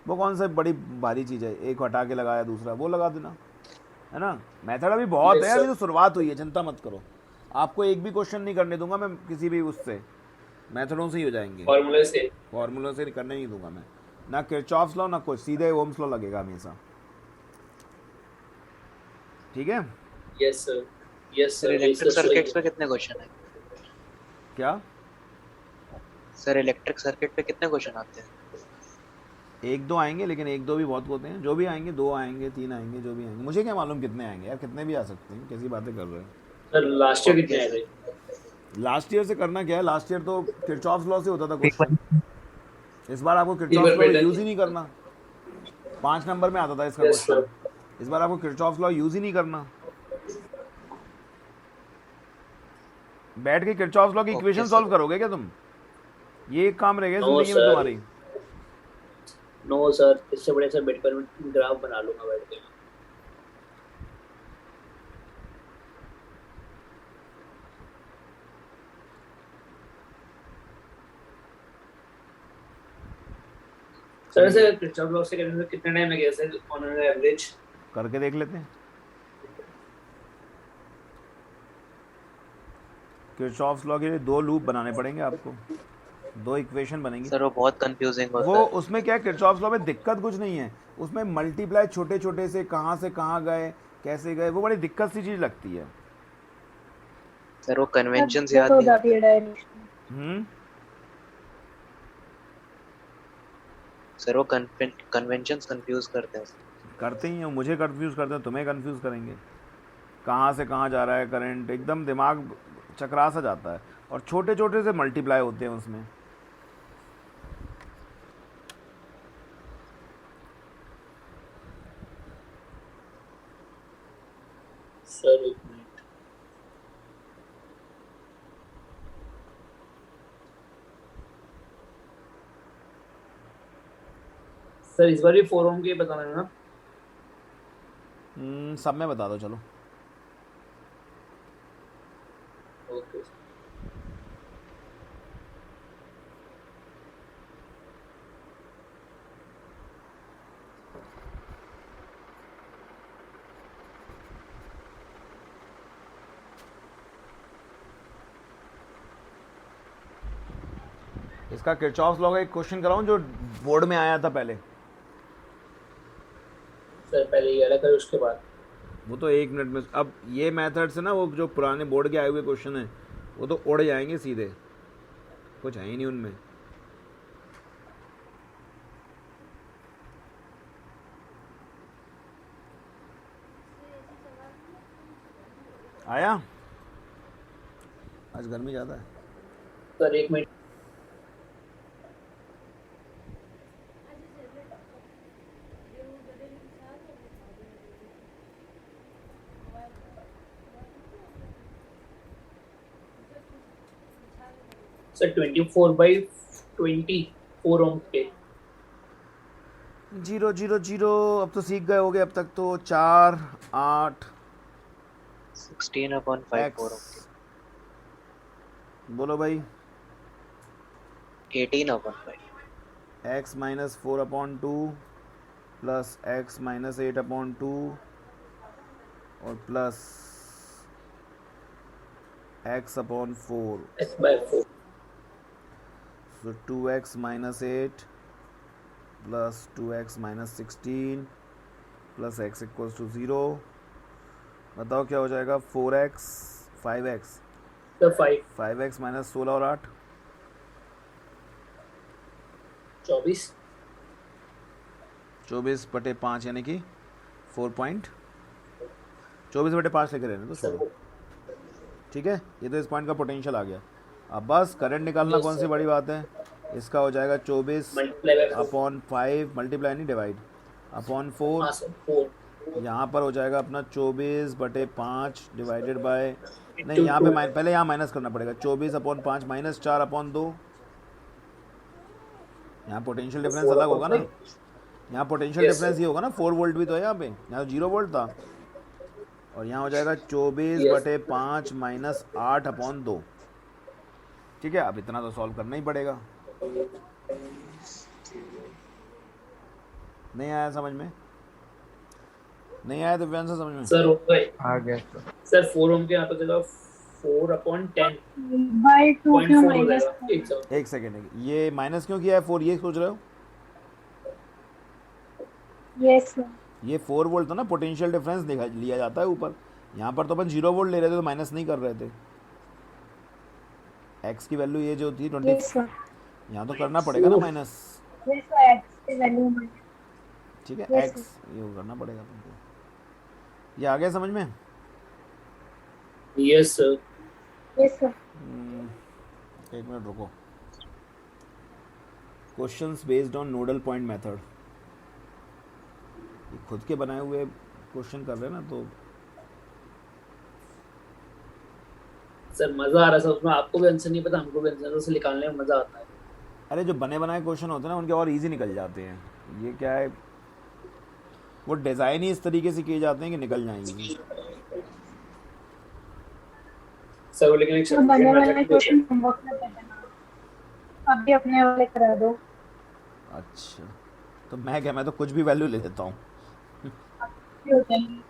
वो कौन सा बड़ी भारी चीज़ है, एक हटा के लगाया दूसरा वो लगा देना, है ना। मेथड अभी बहुत Yes, है, अभी sir. तो शुरुआत हुई है, चिंता मत करो। आपको एक भी क्वेश्चन नहीं करने दूंगा मैं किसी भी उससे, मेथडों से ही हो जाएंगे, फॉर्मूले से। फॉर्मूलों से करने नहीं दूंगा मैं, ना किरचॉफ्स लॉ ना कुछ, सीधे ओम्स लॉ लगेगा हमेशा। ठीक है yes sir, yes sir sir, electric circuits पे कितने क्वेश्चन है? क्या? सर इलेक्ट्रिक सर्किट पे कितने क्वेश्चन आते हैं? एक दो आएंगे, लेकिन एक दो भी बहुत होते हैं। जो भी आएंगे, 2 आएंगे, 3 आएंगे, जो भी आएंगे। मुझे क्या मालूम कितने आएंगे यार, कितने भी आ सकते हैं, कैसी बातें कर रहे हैं। सर लास्ट ईयर कितने आए थे? लास्ट ईयर से करना क्या है, लास्ट ईयर तो किरचॉफ्स लॉ से होता था पेपर क्वेश्चन। इस बार आपको Kirchhoff's paper law pattern. Use ही नहीं करना। 5 नंबर में आता था इसका यस सर। क्वेश्चन। इस बार आपको किरचॉफ्स लॉ यूज ही नहीं करना। बैठ के किरचॉफ्स लॉ की Okay, इक्वेशन sir. सॉल्व करोगे क्या तुम? ये एक काम रहेगा No, जिंदगी में sir. तुम्हारी। नो सर, इससे बड़े सर बेड पर ग्राफ बना लूंगा बैठ के। सर से किरचॉफ लॉ से करने में कितना टाइम लगेगा सर ऑन एन एवरेज? करके देख लेते हैं। किरचॉफ्स लॉ के लिए 2 लूप बनाने पड़ेंगे आपको, 2 इक्वेशन बनेंगी। सर वो बहुत कंफ्यूजिंग होता वो है। उसमें क्या है, किरचॉफ्स लॉ में दिक्कत कुछ नहीं है। उसमें मल्टीप्लाई छोटे छोटे से कहाँ गए, कैसे गए, वो बड़ी दिक्कत सी चीज लगती है। सर वो कन्वेंशंस दिक्कत याद हो नहीं जाती है होते। डायरेक्शन। सर वो कन्वेंशंस कंफ्यूज करते हैं। करते ही हैं, मुझे कंफ्यूज करते हैं, तुम्हें कंफ्यूज करेंगे। कहाँ से कहाँ जा रहा है करंट, एकदम दिमाग चकरा सा जाता है। और छोटे छोटे से मल्टीप्लाई होते हैं उसमें। सर एक मिनट। सर इस बार भी 4 ओम के बताना है ना? सब में बता दो चलो। ओके। इसका किरचॉफ्स लॉ का एक क्वेश्चन कराऊं जो बोर्ड में आया था पहले। सर पहले ये वाला करो, उसके बाद। वो तो 1 मिनट में। अब ये मेथड से ना, वो जो पुराने बोर्ड के आए हुए क्वेश्चन हैं वो तो उड़ जाएंगे सीधे, कुछ है ही नहीं उनमें। आया? आज गर्मी ज़्यादा है। सर एक मिनट। सर 24/24 ओम के। 0 0 0। अब तो सीख गए होगे अब तक तो। 4 8 16/5 एक्स। 4 बोलो भाई। 18/5 x minus 4/2 plus x minus 8/2 और plus x/4। x/4। So 2x minus 8 plus 2x minus 16 plus x equals to 0। बताओ क्या हो जाएगा? 4x 5x। Sir 5 5x minus 16 और 8 24। 24/5 यानी कि 24/5 लेके रहने तो सर छोड़ो। ठीक है, ये तो इस पॉइंट का पोटेंशियल आ गया। अब बस करंट निकालना Yes, कौन सी sir. बड़ी बात है। इसका हो जाएगा 24 मल्टीप्लाई बाय 4। अपॉन 5, मल्टीप्लाई नहीं डिवाइड, अपॉन 4। हाँ सर 4। यहाँ पर हो जाएगा अपना 24/5 डिवाइडेड बाय, नहीं Into यहाँ पे 2। पहले यहाँ माइनस करना पड़ेगा। 24/5 माइनस 4/2। यहाँ पोटेंशियल डिफरेंस अलग होगा ना। यहाँ पोटेंशियल Yes, डिफरेंस sir. ये होगा ना, 4 वोल्ट भी तो है यहाँ पे, यहाँ 0 वोल्ट था। और यहाँ हो जाएगा 24/5 माइनस 8/2। ठीक है, अब इतना तो सॉल्व करना ही पड़ेगा। नहीं आया समझ में? नहीं आया तो आंसर समझ में? सर हो गए। आ गया सर। सर 4 ओम के यहाँ पे जगह 4/10 बाय 2 क्यों 0.4 हो माइनस जाएगा 87। एक सेकेंड, ये माइनस क्यों किया है 4, ये सोच रहे हो? Yes sir. ये 4 वोल्ट था ना, पोटेंशियल डिफरेंस लिया जाता है ऊपर। यहाँ पर तो अपन 0 वोल्ट ले रहे थे, तो माइनस नहीं कर रहे थे। एक्स की वैल्यू ये जो थी 20, यस सर। यहाँ तो करना पड़ेगा ना माइनस। यस सर, एक्स की वैल्यू माइनस। ठीक है, Yes, एक्स ये करना पड़ेगा तुमको। ये आ गया समझ में? Yes sir. Yes sir. एक मिनट रुको। Questions based on nodal point method, ये खुद के बनाए हुए क्वेश्चन कर रहे हैं ना, तो सर मजा आ रहा है सर उसमें, आपको भी आंसर नहीं पता, हमको भी आंसर से निकालने में मजा आता है। अरे जो बने बनाए क्वेश्चन होते हैं ना, उनके और इजी निकल जाते हैं। ये क्या है, वो डिज़ाइन ही इस तरीके से किए जाते हैं कि निकल जाएंगे। सर वो लेकिन एक तो बने वाले क्वेश्चन होमवर्क में कर देना, अभी अपने वाले करा दो। अच्छा, तो मैं क्या, मैं तो कुछ भी वैल्यू ले लेता हूँ। हो जाएंगे।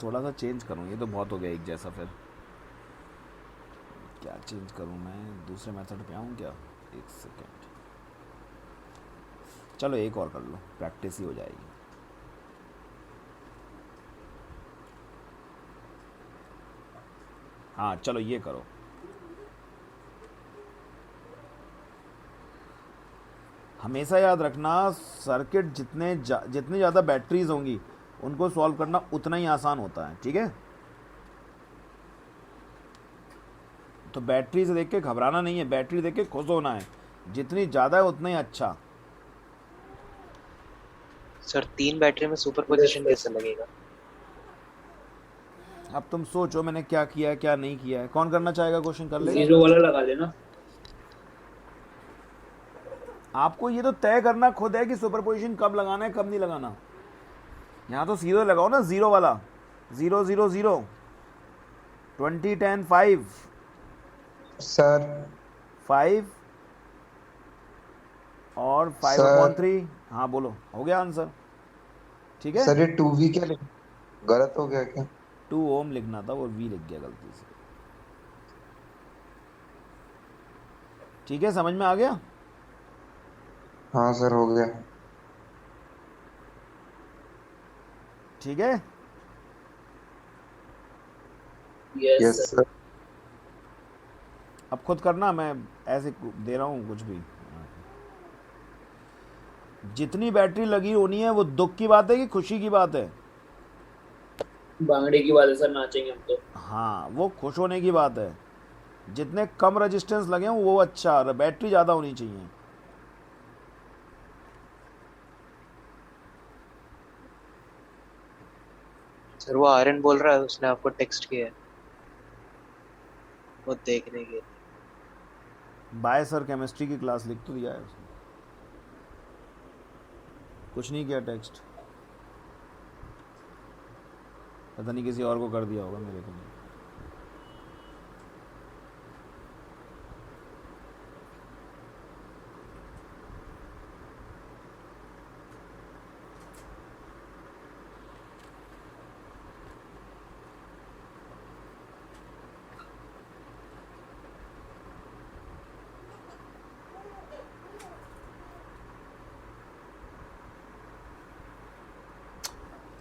थोड़ा सा चेंज करूँ, ये तो बहुत हो गया एक जैसा। फिर क्या चेंज करूँ मैं, दूसरे मेथड पे आऊँ क्या? एक सेकेंड, चलो एक और कर लो, प्रैक्टिस ही हो जाएगी। हाँ चलो ये करो। हमेशा याद रखना, सर्किट जितनी ज़्यादा बैटरीज होंगी उनको सॉल्व करना उतना ही आसान होता है। ठीक है, तो बैटरी से देख के घबराना नहीं है, बैटरी देख के खुश होना है। जितनी ज़्यादा है उतना ही अच्छा। सर 3 बैटरी में सुपर पोजिशन कैसे लगेगा? अब तुम सोचो मैंने क्या किया है क्या नहीं किया है। कौन करना चाहेगा क्वेश्चन, कर लेगा? 0 वाला लगा लेना। आपको ये तो तय करना खुद है कि सुपरपोजिशन कब लगाना है कब नहीं लगाना। यहाँ तो सीधे लगाओ ना, 0 वाला, 0 0 0 20 10 5 सर 5 और 5/3। हाँ बोलो, हो गया आंसर? ठीक है, सर ये 2V क्या गलत हो गया क्या? 2 ओम लिखना था, वो V लिख गया गलती से। ठीक है, समझ में आ गया? हाँ सर हो गया। ठीक है, यस यस सर। सर। अब खुद करना, मैं ऐसे दे रहा हूँ कुछ भी। जितनी बैटरी लगी होनी है, वो दुख की बात है कि खुशी की बात है? बांगड़े की बात है सर, नाचेंगे हम तो। हाँ, वो खुश होने की बात है। जितने कम रेजिस्टेंस लगे हों वो अच्छा, और बैटरी ज़्यादा होनी चाहिए। सर वो आर्यन बोल रहा है उसने आपको टेक्स्ट किया है वो देखने के। बाय सर केमिस्ट्री की क्लास लिख तो दिया है उसने, कुछ नहीं किया टेक्स्ट। पता नहीं किसी और को कर दिया होगा, मेरे को नहीं।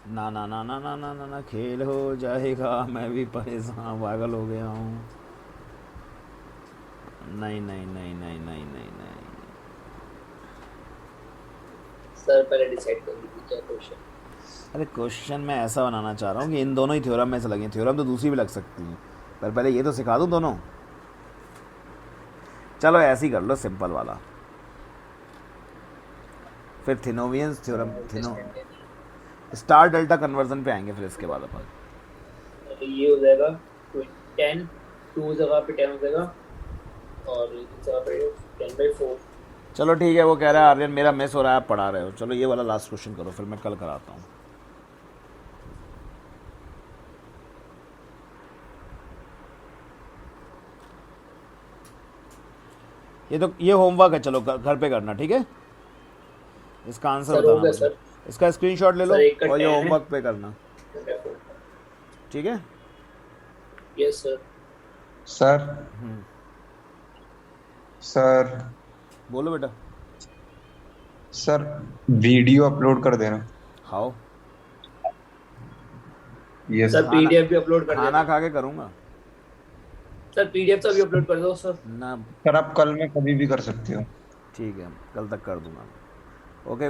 ना ना ना ना ना ना ना ना खेल हो जाएगा, मैं भी परेशान पागल हो गया हूँ। नहीं नहीं नहीं नहीं नहीं नहीं नहीं सर पहले डिसाइड कर लीजिए क्या क्वेश्चन। अरे क्वेश्चन मैं ऐसा बनाना चाह रहा हूँ कि इन दोनों ही थ्योरम में से लगे। थ्योरम तो दूसरी भी लग सकती है, पर पहले ये तो सिखा दूँ दोनों। चलो ऐसे ही कर लो, सिंपल वाला। फिर थिनोवियंस थ्योरम, स्टार डेल्टा कन्वर्जन पे आएंगे फिर इसके बाद अपन। ये हो जाएगा 10, 2 जगह पे 10 हो जाएगा और इस जगह पे 10/4। चलो ठीक है, वो कह रहा है आर्यन मेरा मिस हो रहा है, आप पढ़ा रहे हो। चलो ये वाला लास्ट क्वेश्चन करो, फिर मैं कल कराता हूँ। ये होमवर्क है, चलो घर पे करना, ठीक है? इसका आंसर सर हो बताना गया मुझे। सर। इसका स्क्रीनशॉट ले लो सर, एक का और ये 10 है। होमवर्क पे करना, ठीक है? Yes sir. सर हम्म, सर बोलो बेटा। सर वीडियो अपलोड कर देना। खाओ, यस सर पीडीएफ भी अपलोड कर खाना देना। खा के करूँगा सर पीडीएफ तो अभी अपलोड कर दो सर। ना। सर आप कल में कभी भी कर सकते हो। ठीक है, कल तक कर दूंगा। ओके।